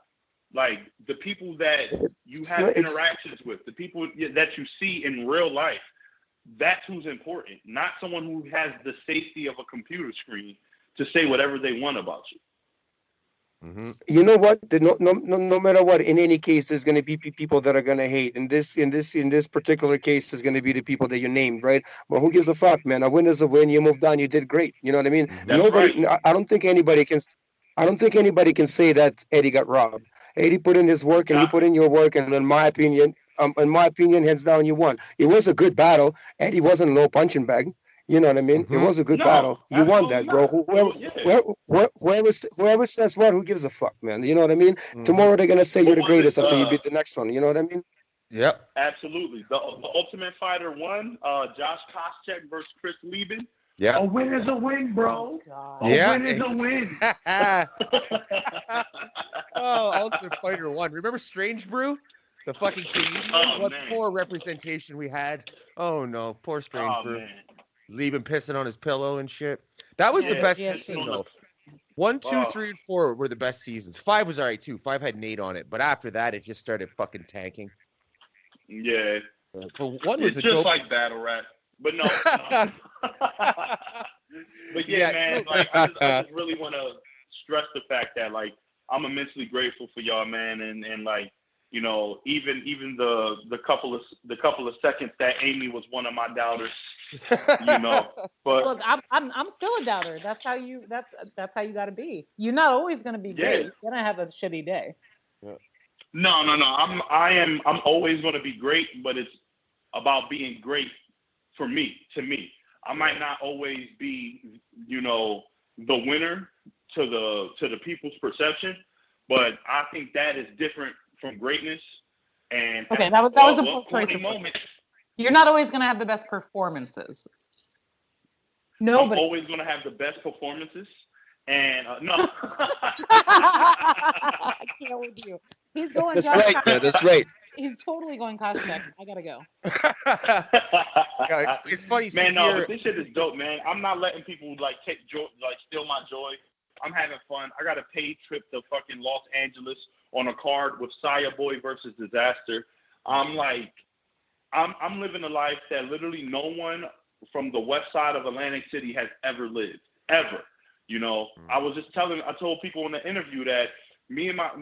Like, the people that you have interactions with, the people that you see in real life, that's who's important, not someone who has the safety of a computer screen to say whatever they want about you. Mm-hmm. You know what? No matter what, in any case, there's going to be people that are going to hate. In this particular case, there's going to be the people that you named, right? Well, who gives a fuck, man? A win is a win. You moved on. You did great. You know what I mean? That's right. I don't think anybody can. I don't think anybody can say that Eddie got robbed. Eddie put in his work, and you put in your work, and in my opinion, hands down, you won. It was a good battle. Eddie wasn't a low punching bag. You know what I mean? Mm-hmm. It was a good battle. You won that, bro. Whoever says what, who gives a fuck, man? You know what I mean? Mm-hmm. Tomorrow they're gonna say you're the greatest after you beat the next one. You know what I mean? Yep. Absolutely. The Ultimate Fighter won. Josh Koscheck versus Chris Lieben. Yeah. A win is a win, bro. Oh, a win is a win. Ultimate Fighter 1. Remember Strange Brew? The fucking Canadian? What poor representation we had. Oh no, poor Strange Brew. Man. Leaving pissing on his pillow and shit. That was the best season though. 1, 2, 3, and 4 were the best seasons. 5 was alright too. 5 had Nate on it, but after that it just started fucking tanking. Yeah. But 1 was it's just like battle rap. But no. But yeah, man, like I just really want to stress the fact that like I'm immensely grateful for y'all, man, and like even the couple of seconds that Amy was one of my doubters. But look, I'm still a doubter. That's how you got to be. You're not always going to be great. You're going to have a shitty day. Yeah. No. I'm always going to be great, but it's about being great to me. I might not always be, the winner to the people's perception, but I think that is different from greatness. And okay, that was a poor choice of moment. You're not always going to have the best performances. Nobody. I'm always going to have the best performances. And no. I can't with you. He's going. That's right, man. That's right. He's totally going Koscheck. I gotta go. Yeah, it's funny. Man, no, but this shit is dope, man. I'm not letting people take joy, steal my joy. I'm having fun. I got a paid trip to fucking Los Angeles on a card with Saya Boy versus Disaster. I'm living a life that literally no one from the west side of Atlantic City has ever lived, ever. I told people in the interview that me and I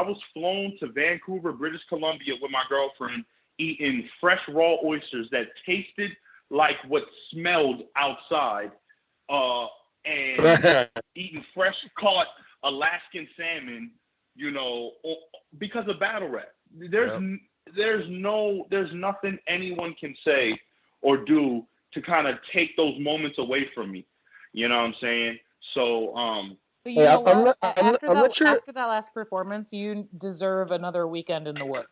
was flown to Vancouver, British Columbia with my girlfriend, eating fresh raw oysters that tasted like what smelled outside, and eating fresh caught Alaskan salmon, because of battle rap. There's nothing anyone can say or do to kind of take those moments away from me. You know what I'm saying? So But you know what? I'm not sure. After that last performance, you deserve another weekend in the woods.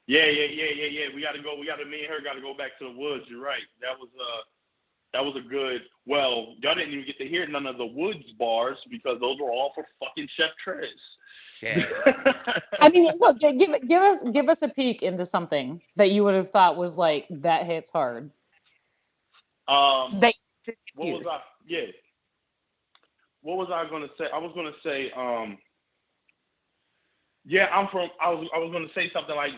Yeah. We gotta go. Me and her gotta go back to the woods. You're right. That was a good. Well, y'all didn't even get to hear none of the woods bars because those were all for fucking Chef Trez. Shit. I mean, look, give us a peek into something that you would have thought was like that hits hard. What was I? Yeah. What was I gonna say? I was gonna say, yeah, I was gonna say something like,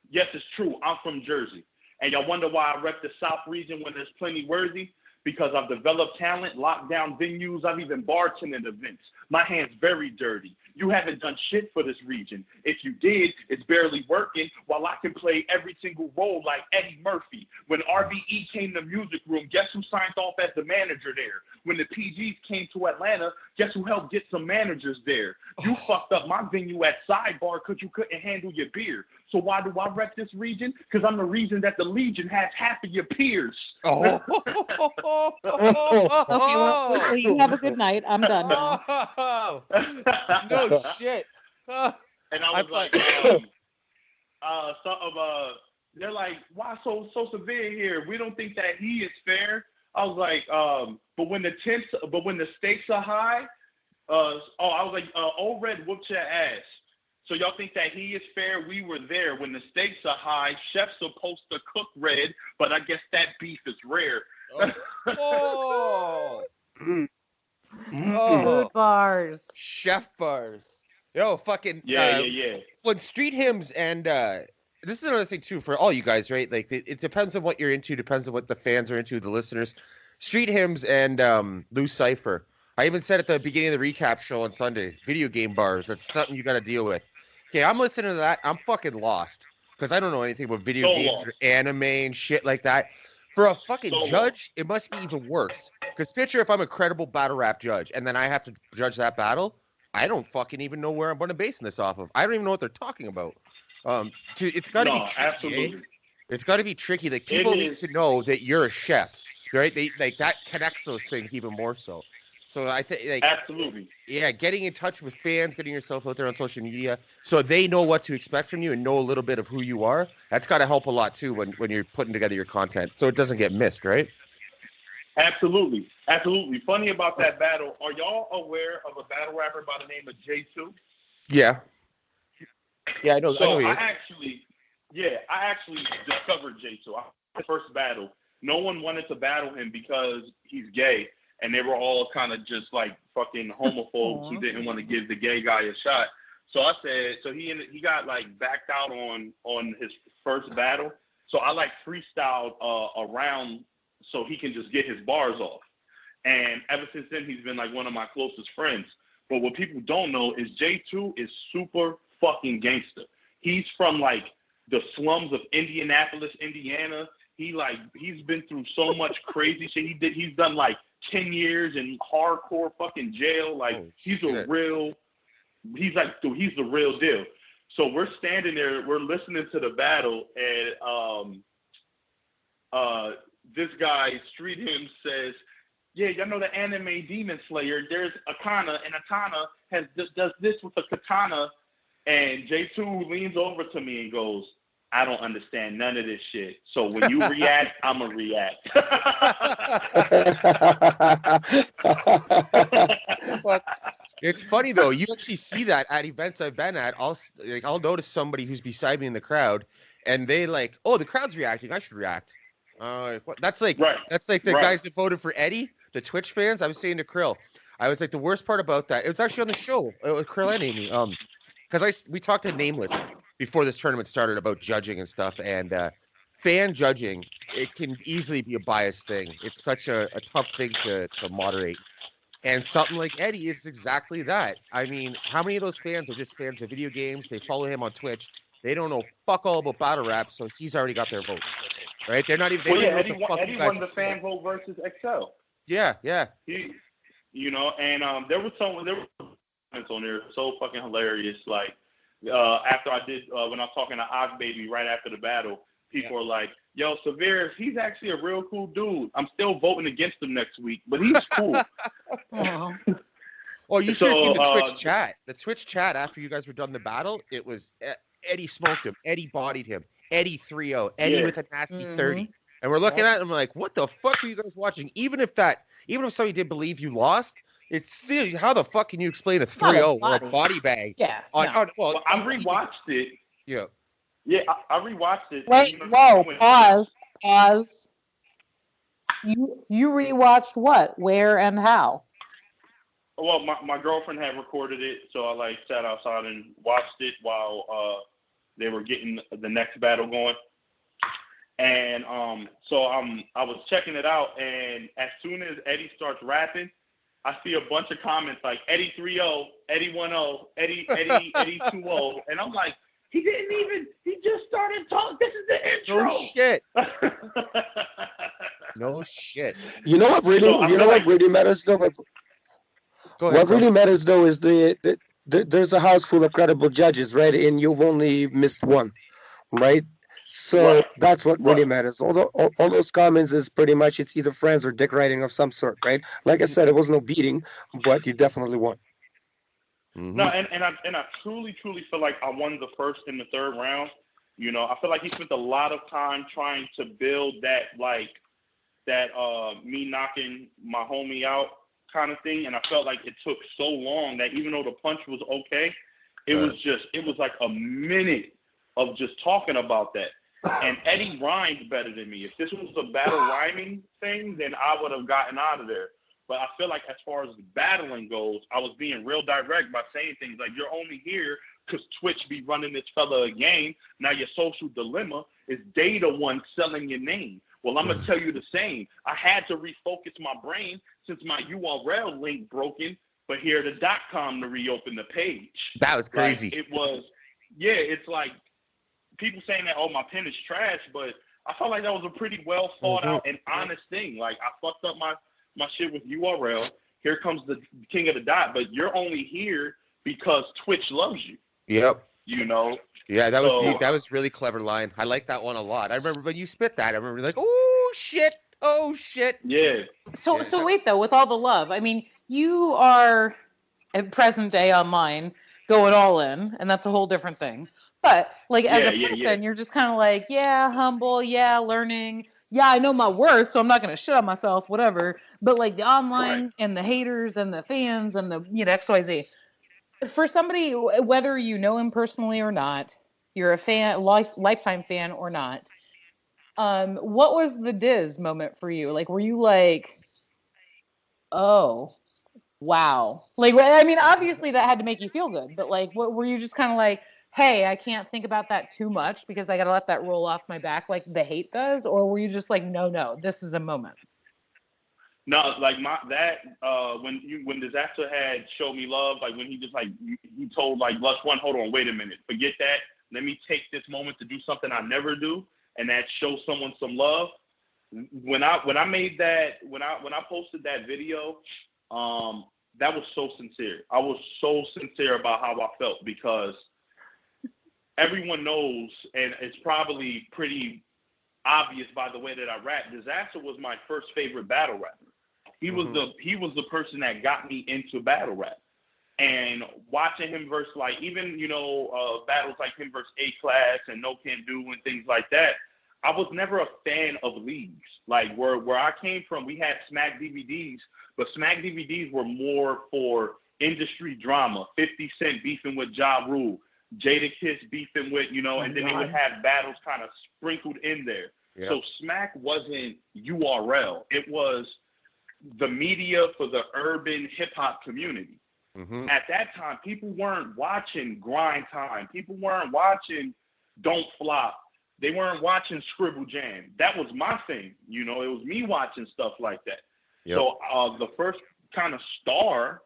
yes, it's true. I'm from Jersey, and y'all wonder why I rep the South region when there's plenty worthy. Because I've developed talent, locked down venues, I've even bartended events. My hand's very dirty. You haven't done shit for this region. If you did, it's barely working while I can play every single role like Eddie Murphy. When RBE came to Music Room, guess who signed off as the manager there? When the PGs came to Atlanta, guess who helped get some managers there? You fucked up my venue at Sidebar because you couldn't handle your beer. So why do I rep this region? Because I'm the reason that the Legion has half of your peers. Oh. Okay, well, you have a good night. I'm done now. No shit. And I was like, they're like, why so severe here? We don't think that he is fair. I was like, but when the stakes are high, I was like, Old Red whooped your ass. So y'all think that he is fair? We were there. When the stakes are high, Chef's supposed to cook Red, but I guess that beef is rare. Oh. Good bars. Chef bars. Yo, fucking yeah. When street hymns and this is another thing too for all you guys, right? Like it depends on what you're into, depends on what the fans are into, the listeners. Street hymns and loose cipher. I even said at the beginning of the recap show on Sunday, video game bars. That's something you got to deal with. Okay, I'm listening to that. I'm fucking lost because I don't know anything about video games or anime and shit like that. For a fucking judge, it must be even worse. Because picture if I'm a credible battle rap judge and then I have to judge that battle, I don't fucking even know where I'm going to base this off of. I don't even know what they're talking about. It's got to be tricky. Absolutely. It's got to be tricky. Like people need to know that you're a chef, right? They like that connects those things even more so. So I think like absolutely. Yeah, getting in touch with fans, getting yourself out there on social media so they know what to expect from you and know a little bit of who you are. That's got to help a lot too when you're putting together your content so it doesn't get missed, right? Absolutely. Funny about that battle, are y'all aware of a battle rapper by the name of J2? Yeah, I know. So I actually discovered J2. The first battle, no one wanted to battle him because he's gay. And they were all kind of just like fucking homophobes who didn't want to give the gay guy a shot. So I said, so he got like backed out on his first battle. So I like freestyled around so he can just get his bars off. And ever since then, he's been like one of my closest friends. But what people don't know is J2 is super fucking gangster. He's from like the slums of Indianapolis, Indiana. He's been through so much crazy shit. He's done like 10 years in hardcore fucking jail. Like he's the real deal. So we're standing there, we're listening to the battle, and this guy, Street Him, says, yeah, y'all know the anime Demon Slayer, there's Akana, and Akana does this with a katana, and J2 leans over to me and goes, I don't understand none of this shit. So when you react, I'm going to react. It's funny, though. You actually see that at events I've been at. I'll notice somebody who's beside me in the crowd, and they like, oh, the crowd's reacting. I should react. That's like the guys that voted for Eddy, the Twitch fans. I was saying to Krill, I was like, the worst part about that, it was actually on the show with Krill and Amy. Because we talked to Nameless before this tournament started about judging and stuff, and fan judging, it can easily be a biased thing. It's such a tough thing to moderate. And something like Eddy is exactly that. I mean, how many of those fans are just fans of video games? They follow him on Twitch. They don't know fuck all about battle rap, so he's already got their vote. Right? They're not even. Eddie won the fan vote versus XL. Yeah. He, and there was comments on there so fucking hilarious. Like after I did when I was talking to Oz Baby right after the battle, people are like, "Yo, Severe, he's actually a real cool dude. I'm still voting against him next week, but he's cool." Oh, you should have So seen the Twitch chat. The Twitch chat after you guys were done the battle, it was Eddie smoked him. Eddie bodied him. Eddie 3-0. Eddie yeah, with a nasty 30. And we're looking at him like, what the fuck were you guys watching? Even if somebody did believe you lost, it's still, how the fuck can you explain a 3-0 or a body bag? Yeah. well, I rewatched it. Yeah. Yeah, I rewatched it. Wait, whoa, pause. You rewatched what, where, and how? Well, my girlfriend had recorded it, so I like sat outside and watched it while they were getting the next battle going. And so I was checking it out, and as soon as Eddie starts rapping, I see a bunch of comments like Eddie 3-0, Eddie 1-0, Eddie 2-0, and I'm like, he just started talking. This is the intro. No shit. No shit. You know what really matters though? Go ahead, what really matters though is there's a house full of credible judges, right? And you've only missed one, right? So that's what really matters. Although all those comments is pretty much it's either friends or dick riding of some sort, right? Like I said, it was no beating, but you definitely won. Mm-hmm. No, and I truly feel like I won the first and the third round. You know, I feel like he spent a lot of time trying to build that me knocking my homie out kind of thing, and I felt like it took so long that even though the punch was okay, it was like a minute of just talking about that. And Eddie rhymed better than me. If this was a battle rhyming thing, then I would have gotten out of there. But I feel like as far as the battling goes, I was being real direct by saying things like, you're only here because Twitch be running this fella a game. Now your social dilemma is they the one selling your name. Well, I'm going to tell you the same. I had to refocus my brain since my URL link broken, but here the .com to reopen the page. That was crazy. Like, it's like people saying that, oh, my pen is trash, but I felt like that was a pretty well thought out and honest thing. Like, I fucked up my shit with URL. Here comes the king of the dot, but you're only here because Twitch loves you. Yep. You know? Yeah, that was really clever line. I like that one a lot. I remember when you spit that. I remember like, oh shit. Yeah. So wait though, with all the love, I mean, you are at present day online going all in, and that's a whole different thing. But like as a person, you're just kind of like, yeah, humble, yeah, learning, yeah, I know my worth, so I'm not gonna shit on myself, whatever. But like the online and the haters and the fans and the XYZ. For somebody, whether you know him personally or not, you're a fan, lifetime fan or not, what was the Diz moment for you? Like, were you like, oh, wow? Like, I mean, obviously that had to make you feel good, but like, what were you just kind of like, hey, I can't think about that too much because I got to let that roll off my back like the hate does? Or were you just like, no, this is a moment? No, like when Disaster had Show Me Love, like when he just like he told like Lush One, hold on, wait a minute, forget that. Let me take this moment to do something I never do, and that show someone some love. When I posted that video, that was so sincere. I was so sincere about how I felt because everyone knows, and it's probably pretty obvious by the way that I rap. Disaster was my first favorite battle rapper. He was the person that got me into battle rap. And watching him versus like even battles like him versus A-Class and No Can Do and things like that, I was never a fan of leagues. Like where I came from, we had Smack DVDs, but Smack DVDs were more for industry drama. 50 Cent beefing with Ja Rule, Jadakiss beefing with and then they would have battles kind of sprinkled in there. Yep. So Smack wasn't URL. It was the media for the urban hip-hop community. Mm-hmm. At that time, people weren't watching Grind Time. People weren't watching Don't Flop. They weren't watching Scribble Jam. That was my thing. It was me watching stuff like that. Yep. So the first kind of star,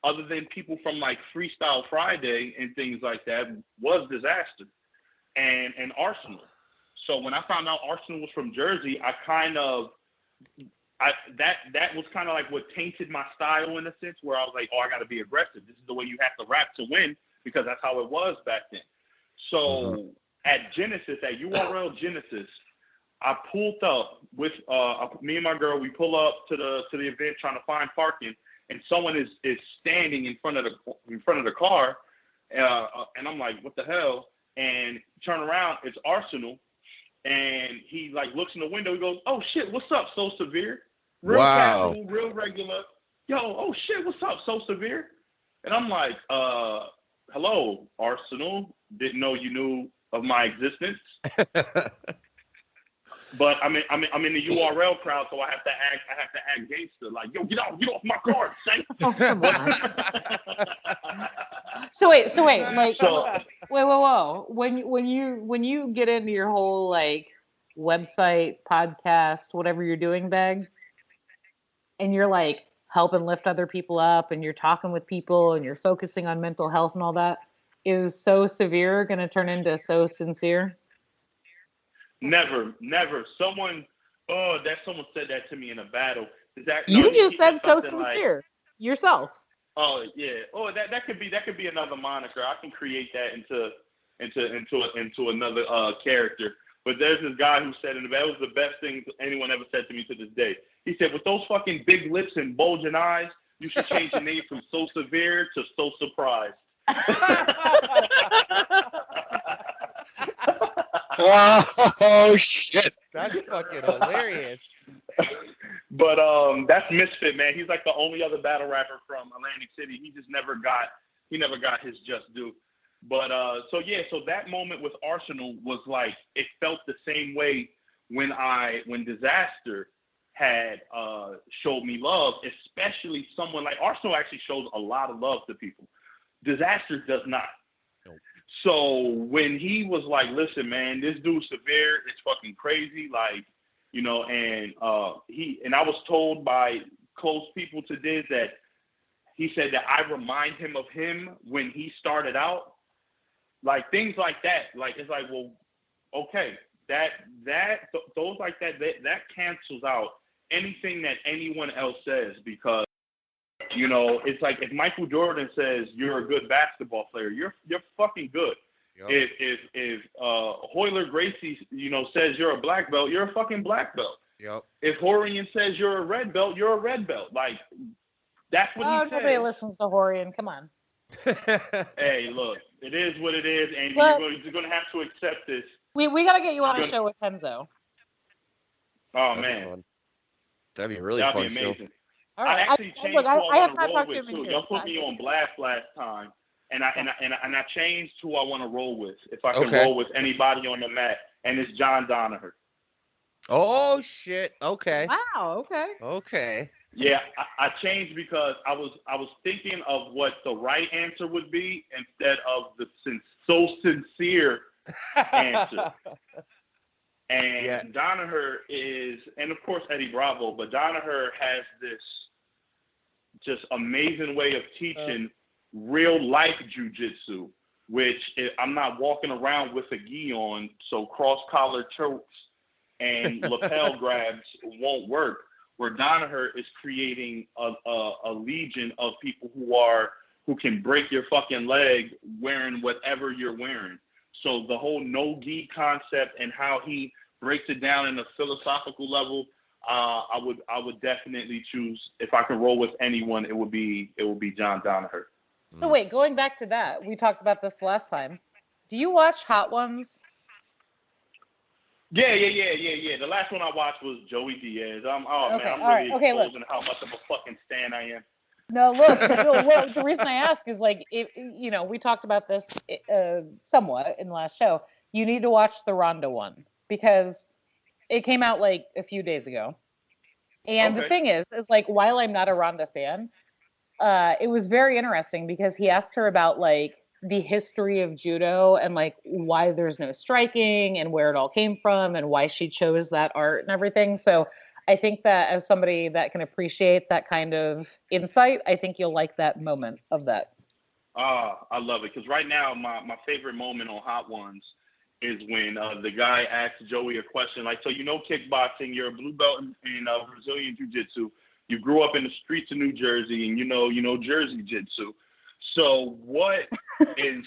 other than people from like Freestyle Friday and things like that, was Disaster and Arsenal. So when I found out Arsenal was from Jersey, that was kind of like what tainted my style in a sense, where I was like, I got to be aggressive. This is the way you have to rap to win because that's how it was back then. So at Genesis, at URL Genesis, I pulled up with me and my girl. We pull up to the event trying to find parking, and someone is standing in front of the car, and I'm like, what the hell? And turn around, it's Arsenal, and he like looks in the window. He goes, "Oh shit, what's up? So severe." Real casual, real regular. Yo, oh shit, what's up? So severe. And I'm like, hello, Arsenal. Didn't know you knew of my existence. But I'm in the URL crowd, so I have to act gangster. Like, yo, get off my card, Saynt. Oh, come on. So wait, like, whoa. When you get into your whole like website, podcast, whatever you're doing, bag, and you're like helping lift other people up, and you're talking with people, and you're focusing on mental health and all that, is So Severe going to turn into So Sincere? Never. Someone said that to me in a battle. You just said So Sincere yourself. Oh yeah. Oh, that could be another moniker. I can create that into another character. But there's this guy who said, and that was the best thing anyone ever said to me to this day. He said, with those fucking big lips and bulging eyes, you should change your name from So Severe to So Surprised. Oh shit! That's fucking hilarious. But that's Misfit, man. He's like the only other battle rapper from Atlantic City. He just never got his just due. But so that moment with Arsenal was like, it felt the same way when Disaster had showed me love, especially someone like Arsenal actually shows a lot of love to people. Disaster does not. Nope. So when he was like, listen, man, this dude's severe, it's fucking crazy, like, you know, and I was told by close people to this that he said that I remind him of him when he started out. Like things like that. Like it's like, well, okay, those like that cancels out anything that anyone else says, because you know, it's like if Michael Jordan says you're a good basketball player, you're fucking good. Yep. If Hoyler Gracie, you know, says you're a black belt, you're a fucking black belt. Yep. If Horian says you're a red belt, you're a red belt. Like that's what he said. Nobody listens to Horian. Come on. Hey, look, it is what it is, and you're going to have to accept this. We got to get you on a show with Henzo. Oh man, that'd be a really fun show. All right. I actually changed who I want to roll with too. Y'all put me on blast last time, and I changed who I want to roll with. If I can roll with anybody on the mat, and it's John Danaher. Oh shit! Okay. Wow. Okay. Yeah, I changed because I was thinking of what the right answer would be instead of the so sincere answer. And Danaher is, and of course Eddie Bravo, but Danaher has this just amazing way of teaching real life jujitsu, which I'm not walking around with a gi on, so cross collar chokes and lapel grabs won't work. Where Danaher is creating a legion of people who can break your fucking leg wearing whatever you're wearing. So the whole no gi concept and how he breaks it down in a philosophical level, I would definitely choose, if I can roll with anyone, it would be John Danaher. So wait, going back to that, we talked about this last time. Do you watch Hot Ones? Yeah. The last one I watched was Joey Diaz. I'm really exposing how much of a fucking stan I am. No, look, the reason I ask is like, we talked about this somewhat in the last show. You need to watch the Ronda one because it came out like a few days ago. And the thing is like, while I'm not a Ronda fan, it was very interesting because he asked her about like the history of judo and like why there's no striking and where it all came from and why she chose that art and everything. So I think that as somebody that can appreciate that kind of insight, I think you'll like that moment of that. I love it because right now my favorite moment on Hot Ones is when the guy asks Joey a question like, so you know kickboxing, you're a blue belt in Brazilian Jiu-Jitsu, you grew up in the streets of New Jersey, and you know Jersey Jitsu. So what in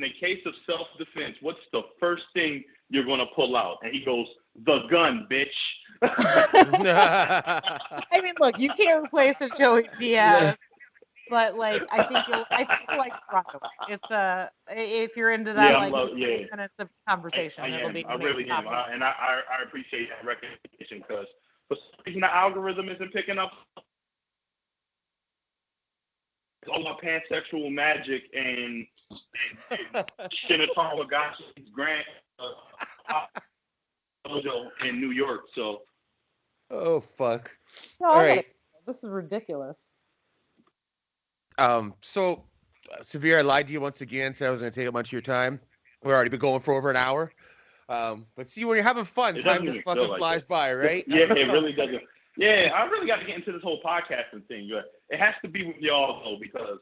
the case of self-defense, what's the first thing you're going to pull out? And he goes, the gun, bitch. I mean, look, you can't replace a Joey Diaz, but like I think you'll like Toronto. It's if you're into that, like minutes of conversation, it'll be. I really am, and I appreciate that recognition because for some reason the algorithm isn't picking up all my pansexual magic and Shinatara Goshi's Grant in New York. So. Oh fuck! No, all right, this is ridiculous. So Severe, I lied to you once again. Said I was going to take a bunch of your time. We've already been going for over an hour. But see, when you're having fun, time just fucking flies by, right? Yeah, it really doesn't. Yeah, I really got to get into this whole podcasting thing. It has to be with y'all though, because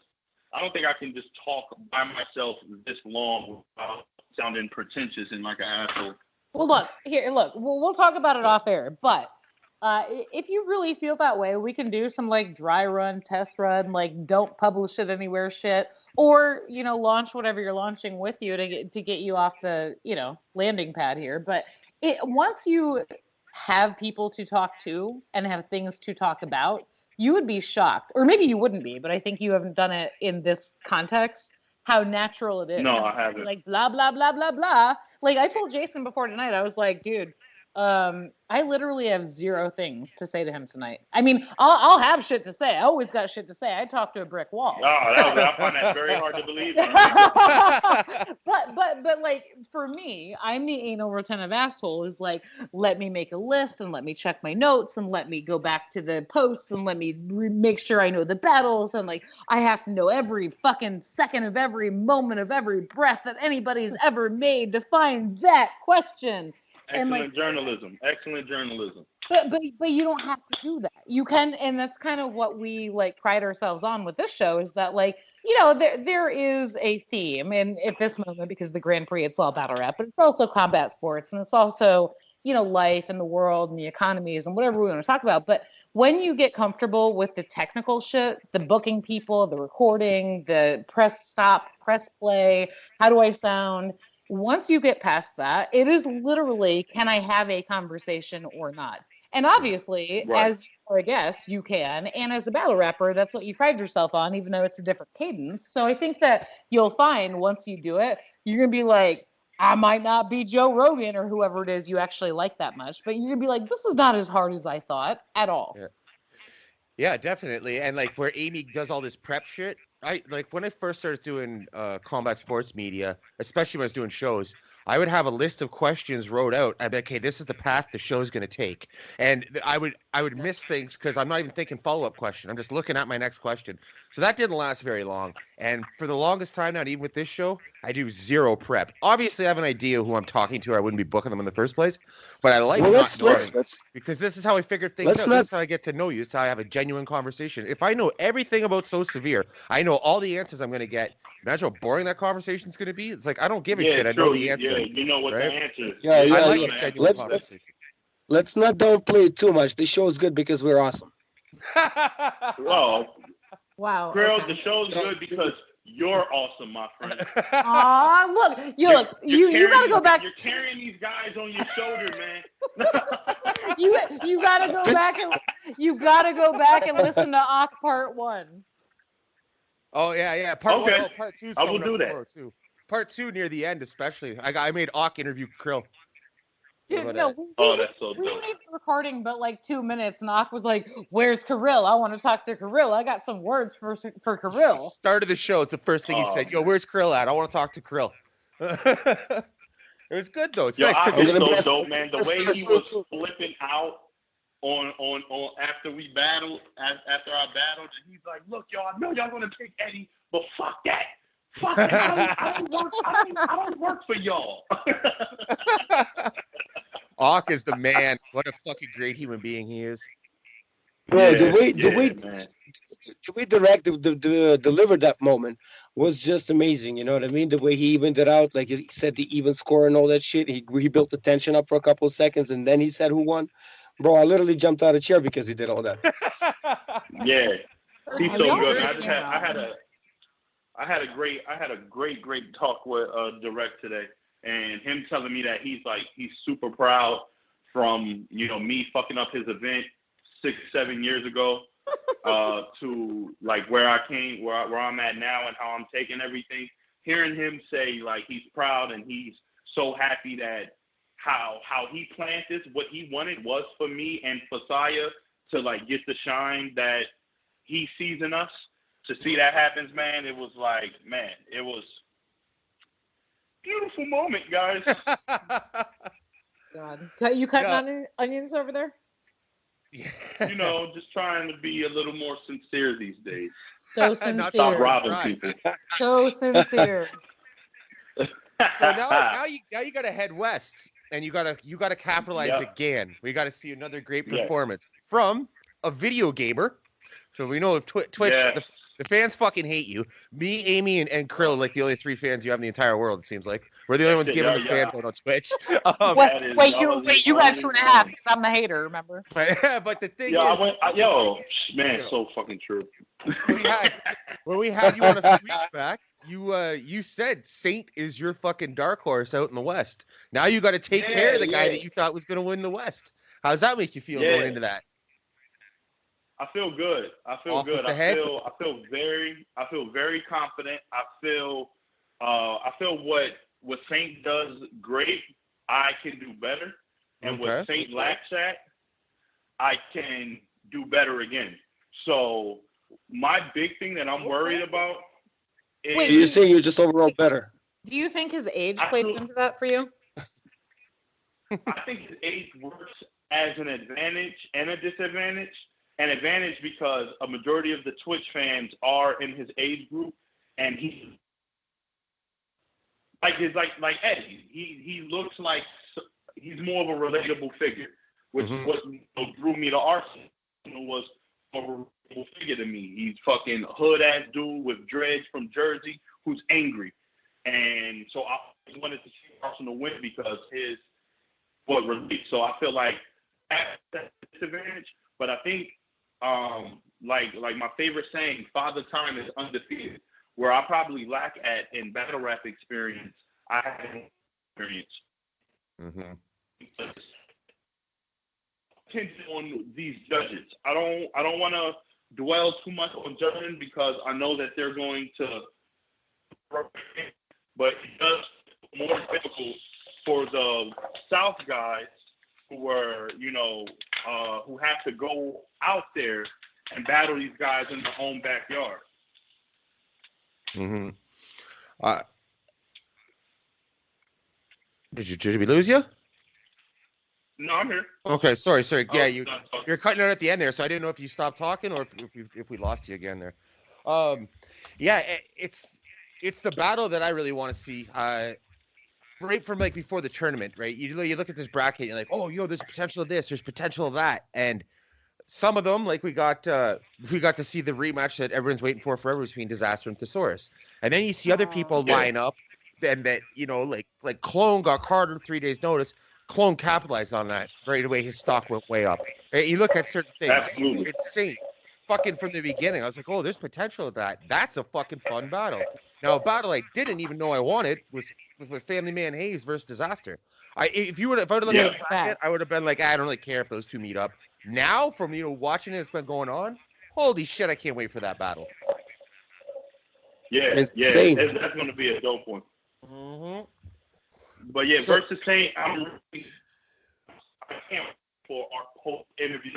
I don't think I can just talk by myself this long without sounding pretentious and like an asshole. Well, look. We'll talk about it off air, but. If you really feel that way, we can do some like dry run, test run, like don't publish it anywhere shit, or launch whatever you're launching with you to get you off the landing pad here. But once you have people to talk to and have things to talk about, you would be shocked, or maybe you wouldn't be, but I think you haven't done it in this context. How natural it is. No, I haven't. Like blah blah blah blah blah. Like I told Jason before tonight, I was like, dude. I literally have zero things to say to him tonight. I mean, I'll have shit to say. I always got shit to say. I talk to a brick wall. Oh, I find that very hard to believe. but like for me, I'm the anal retentive asshole. Is like, let me make a list and let me check my notes and let me go back to the posts and let me make sure I know the battles and like I have to know every fucking second of every moment of every breath that anybody's ever made to find that question. Excellent journalism. But you don't have to do that. You can, and that's kind of what we like pride ourselves on with this show is that like there is a theme, and at this moment because the Grand Prix it's all battle rap, but it's also combat sports, and it's also life and the world and the economies and whatever we want to talk about. But when you get comfortable with the technical shit, the booking people, the recording, the press stop, press play, how do I sound? Once you get past that, it is literally, can I have a conversation or not? And obviously, as a guest, you can. And as a battle rapper, that's what you pride yourself on, even though it's a different cadence. So I think that you'll find once you do it, you're going to be like, I might not be Joe Rogan or whoever it is you actually like that much, but you're going to be like, this is not as hard as I thought at all. Yeah, definitely. And like where Amy does all this prep shit, I like when I first started doing combat sports media, especially when I was doing shows, I would have a list of questions wrote out. I'd be like, okay, this is the path the show's going to take. And I would miss things because I'm not even thinking follow-up question. I'm just looking at my next question. So that didn't last very long. And for the longest time now, even with this show, I do zero prep. Obviously, I have an idea who I'm talking to, or I wouldn't be booking them in the first place. But I like not knowing because this is how I figure things out. This is how I get to know you. It's how I have a genuine conversation. If I know everything about So Severe, I know all the answers I'm going to get. Imagine how boring that conversation is going to be. It's like I don't give a shit. I know the answer. Yeah, you know what the answer is. Yeah. Let's not downplay it too much. The show is good because we're awesome. Well, wow. Girl, the show's good because you're awesome, my friend. Aw, look, you gotta go back. You're carrying these guys on your shoulder, man. you gotta go back and listen to Ock Part 1. Oh yeah. Part 1. Part 2 is I will do that. Too. Part 2 near the end, especially. I made Ock interview Krill. Dude, no, that's so dope. We weren't even recording, but like 2 minutes, and Ock was like, "Where's Kirill? I want to talk to Kirill. I got some words for Kirill." Start of the show. It's the first thing he said. Yo, where's Krill at? I want to talk to Krill. It was good though. It's nice because it's so dope, man. The way he was flipping out on after we battled, after our battle, and he's like, "Look, y'all, I know y'all gonna pick Eddy, but fuck that. Fuck it. I don't work for y'all." Ock is the man. What a fucking great human being he is. Bro, the way director delivered that moment was just amazing. You know what I mean? The way he evened it out, like he said the even score and all that shit. He built the tension up for a couple of seconds, and then he said who won. Bro, I literally jumped out of the chair because he did all that. Yeah, he's so good. I had a great talk with Direct today, and him telling me that he's super proud from, you know, me fucking up his event 6-7 years ago to like where I'm at now and how I'm taking everything. Hearing him say like he's proud and he's so happy that how he planned this, what he wanted was for me and for Saya to like get the shine that he sees in us. To see that happens, man, it was like, man, it was beautiful moment, guys. God, you cutting onions over there? Yeah. You know, just trying to be a little more sincere these days. So sincere. Stop robbing people. So sincere. So now you gotta head west, and you gotta capitalize again. We gotta see another great performance from a video gamer. So we know Twitch. The fans fucking hate you. Me, Amy, and Krill, like the only 3 fans you have in the entire world. It seems like we're the only ones giving the fan vote on Twitch. You got 2.5 because I'm the hater. Remember? But the thing is, man, so fucking true. When we had you on a few weeks back, you said Saynt is your fucking dark horse out in the West. Now you got to take care of the guy that you thought was going to win the West. How does that make you feel going into that? I feel good. I feel very confident. I feel what Saynt does great, I can do better. And what Saynt lacks at, I can do better again. So my big thing that I'm worried about is... So you're saying you're just overall better? Do you think his age played into that for you? I think his age works as an advantage and a disadvantage. An advantage because a majority of the Twitch fans are in his age group, and he's like Eddie. He looks like he's more of a relatable figure, which is what drew me to Arsenal was a relatable figure to me. He's fucking hood ass dude with dreads from Jersey who's angry, and so I wanted to see Arsenal win because his what relates. So I feel like that's a disadvantage, but I think. Like my favorite saying, Father Time is undefeated. Where I probably lack at in battle rap experience, I have experience. Attention on these judges. I don't want to dwell too much on judging because I know that they're going to, but it does more difficult for the South guys who were, you know, who have to go out there and battle these guys in their own backyard. Did we lose you? No, I'm here. Okay, sorry. Yeah, you're cutting out at the end there, so I didn't know if you stopped talking or if we lost you again there. It's the battle that I really want to see. Right from like before the tournament, right? You look at this bracket, you're like, oh, there's potential of this, there's potential of that, and some of them, like we got to see the rematch that everyone's waiting for forever between Disaster and Thesaurus, and then you see other people line up, and that like Clone got Carter 3 days notice. Clone capitalized on that right away. His stock went way up. Right? You look at certain things. Absolutely. It's Saynt. Fucking from the beginning, I was like, oh, there's potential of that. That's a fucking fun battle. Now, a battle I didn't even know I wanted was with Family Man Hayes versus Disaster. If I would have looked at the bracket, I would have been like, I don't really care if those two meet up. Now, from watching it's been going on, holy shit, I can't wait for that battle. That's going to be a dope one. But yeah, versus Saynt, I can't wait for our whole interview.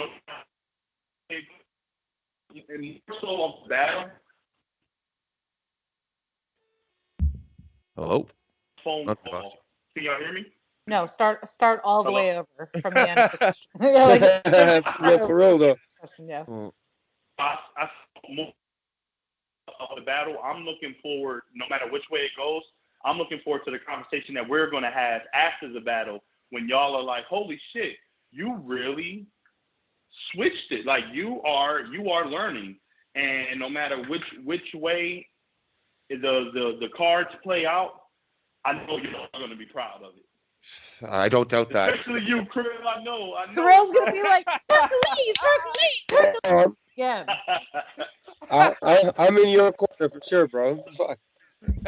And so of battle. Hello. Phone call. Can y'all hear me? No, start all the way over from the end of the question. For real though. Yeah. I of the battle. I'm looking forward, no matter which way it goes. I'm looking forward to the conversation that we're going to have after the battle when y'all are like, "Holy shit, you really switched it! Like you are learning." And no matter which way the cards play out, I know you're going to be proud of it. I don't doubt that. Especially you, Chris. I know. Terrell's going to be like, Hercules. Yeah. I'm in your corner for sure, bro. Fuck.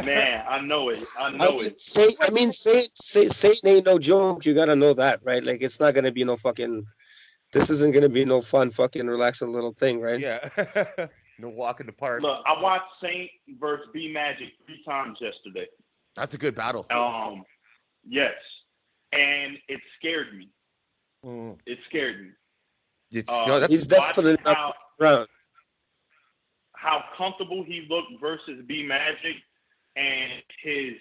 Man, I know it. I know it. Saynt ain't no joke. You gotta know that, right? Like, it's not gonna be no fucking. This isn't gonna be no fun, fucking relaxing little thing, right? Yeah. No walk in the park. Look, I watched Saynt versus B Magic 3 times yesterday. That's a good battle. Yes, and it scared me. It scared me. He's definitely not around. How comfortable he looked versus B Magic, and his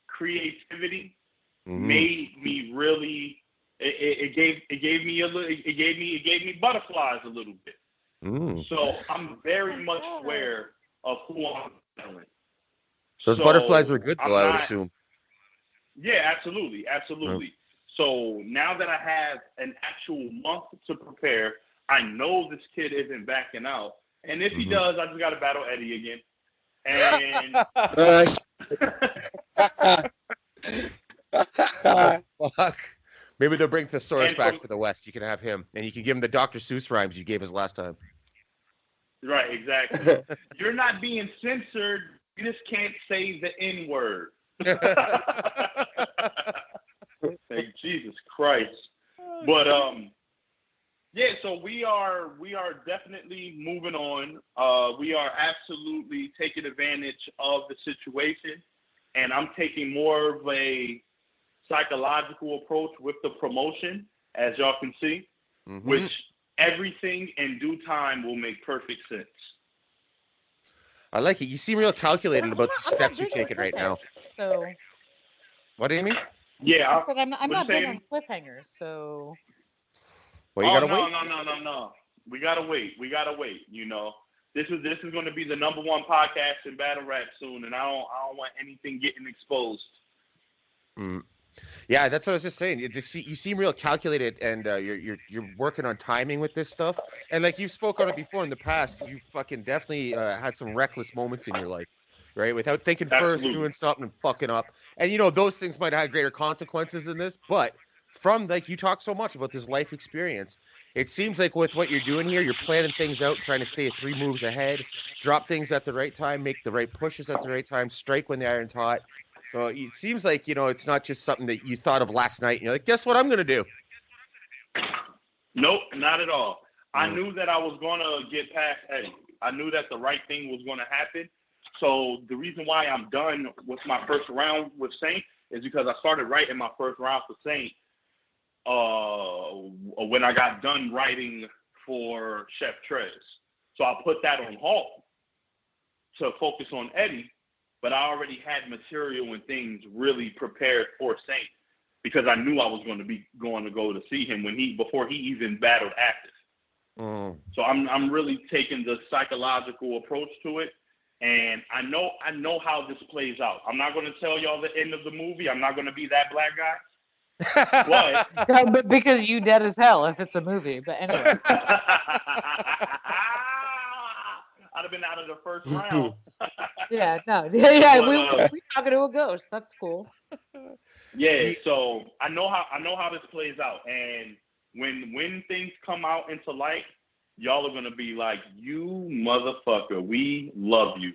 creativity made me really. It gave me butterflies a little bit. So I'm very much aware of who I'm battling. Those butterflies are good, though, I would assume. Yeah, absolutely. So now that I have an actual month to prepare, I know this kid isn't backing out. And if he does, I just got to battle Eddy again. And fuck. Maybe they'll bring Thesaurus back for the West. You can have him, and you can give him the Dr. Seuss rhymes you gave us last time. Right, exactly. You're not being censored. You just can't say the N-word. Thank Jesus Christ. But yeah, so we are definitely moving on. We are absolutely taking advantage of the situation, and I'm taking more of a psychological approach with the promotion, as y'all can see, which everything in due time will make perfect sense. I like it. You seem real calculated about the steps you're taking right now. So, what do you mean? Yeah, I'm not big on cliffhangers, so. Well, you gotta wait. No. We gotta wait. You know, this is going to be the #1 podcast in battle rap soon, and I don't want anything getting exposed. Yeah, that's what I was just saying. You seem real calculated, and you're working on timing with this stuff. And like you've spoke on it before in the past, you fucking definitely had some reckless moments in your life, right? Without thinking first, doing something and fucking up. And you know those things might have greater consequences than this, but from like you talk so much about this life experience, it seems like with what you're doing here, you're planning things out, trying to stay 3 moves ahead, drop things at the right time, make the right pushes at the right time, strike when the iron's hot. So it seems like, you know, it's not just something that you thought of last night and you're like, guess what I'm going to do? Nope, not at all. I knew that I was going to get past Eddy. I knew that the right thing was going to happen. So the reason why I'm done with my first round with Saynt is because I started writing my first round for Saynt when I got done writing for Chef Trez. So I put that on halt to focus on Eddy. But I already had material and things really prepared for Saynt because I knew I was going to go to see him before he even battled active. So I'm really taking the psychological approach to it, and I know how this plays out. I'm not going to tell y'all the end of the movie. I'm not going to be that black guy. But no, because you dead as hell if it's a movie. But anyway. I'd have been out of the first round. Yeah, we're talking to a ghost. That's cool. Yeah, so I know how this plays out, and when things come out into light, y'all are gonna be like, "You motherfucker, we love you."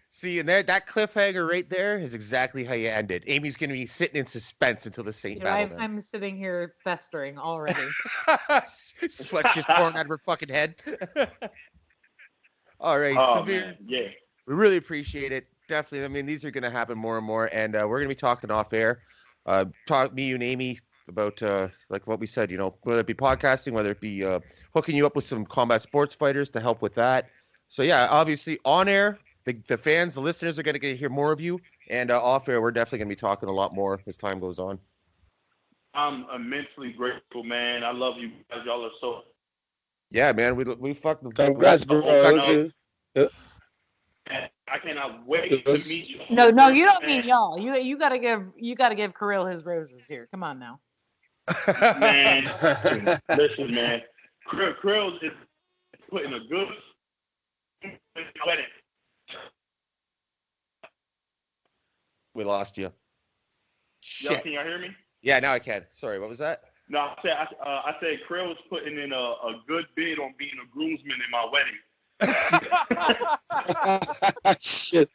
See, and that cliffhanger right there is exactly how you ended. Amy's going to be sitting in suspense until the Saynt battle. I'm sitting here festering already. Sweat's just pouring out of her fucking head. All right, Severe. Man, yeah. We really appreciate it. Definitely. I mean, these are going to happen more and more, and we're going to be talking off air. Me, you, and Amy about like what we said. You know, whether it be podcasting, whether it be hooking you up with some combat sports fighters to help with that. So yeah, obviously on air. The fans, the listeners are going to hear more of you, and off air, we're definitely going to be talking a lot more as time goes on. I'm immensely grateful, man. I love you guys. Y'all are so. Yeah, man. We fucking. Congrats, bro. I cannot wait to meet you. No, you don't mean y'all. You gotta give Kirill his roses here. Come on now. Man, listen, man. Kirill is putting a good wedding. We lost you. Yo, can y'all hear me? Yeah, now I can. Sorry, what was that? No, I said Krill was putting in a good bid on being a groomsman in my wedding. Shit.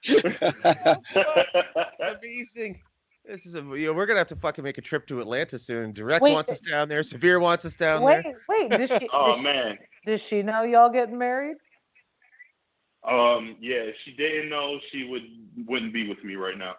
Amazing. This is we're gonna have to fucking make a trip to Atlanta soon. Direct Wait, wants us down there. Severe wants us down wait, there. wait. Man. Does she know y'all getting married? Yeah, if she didn't know, she wouldn't be with me right now.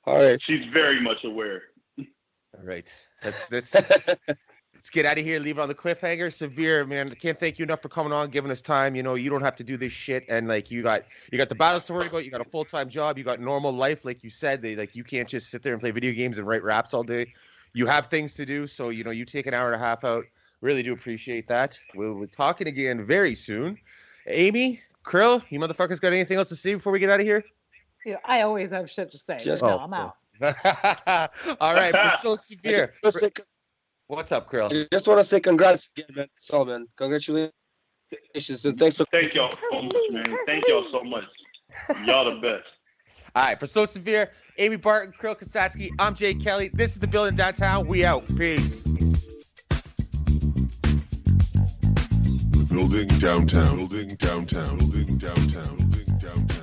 All right. She's very much aware. All right. Let's get out of here. Leave it on the cliffhanger. Severe, man. I can't thank you enough for coming on, giving us time. You know, you don't have to do this shit, and like you got the battles to worry about. You got a full-time job. You got normal life, like you said. You can't just sit there and play video games and write raps all day. You have things to do, so you take an hour and a half out. Really do appreciate that. We'll be talking again very soon. Amy, Krill, you motherfuckers got anything else to say before we get out of here? Dude, I always have shit to say. I'm out. All right, we're so severe. What's up, Krill? I just want to say congrats again, man. So, man, congratulations and thanks for. Thank y'all so much, man. Thank y'all so much. Y'all the best. All right, for So Severe, Amy Barton, Krill Kasatsky, I'm Jay Kelly. This is The Building Downtown. We out. Peace. Building downtown. Building downtown. Building downtown. Building downtown.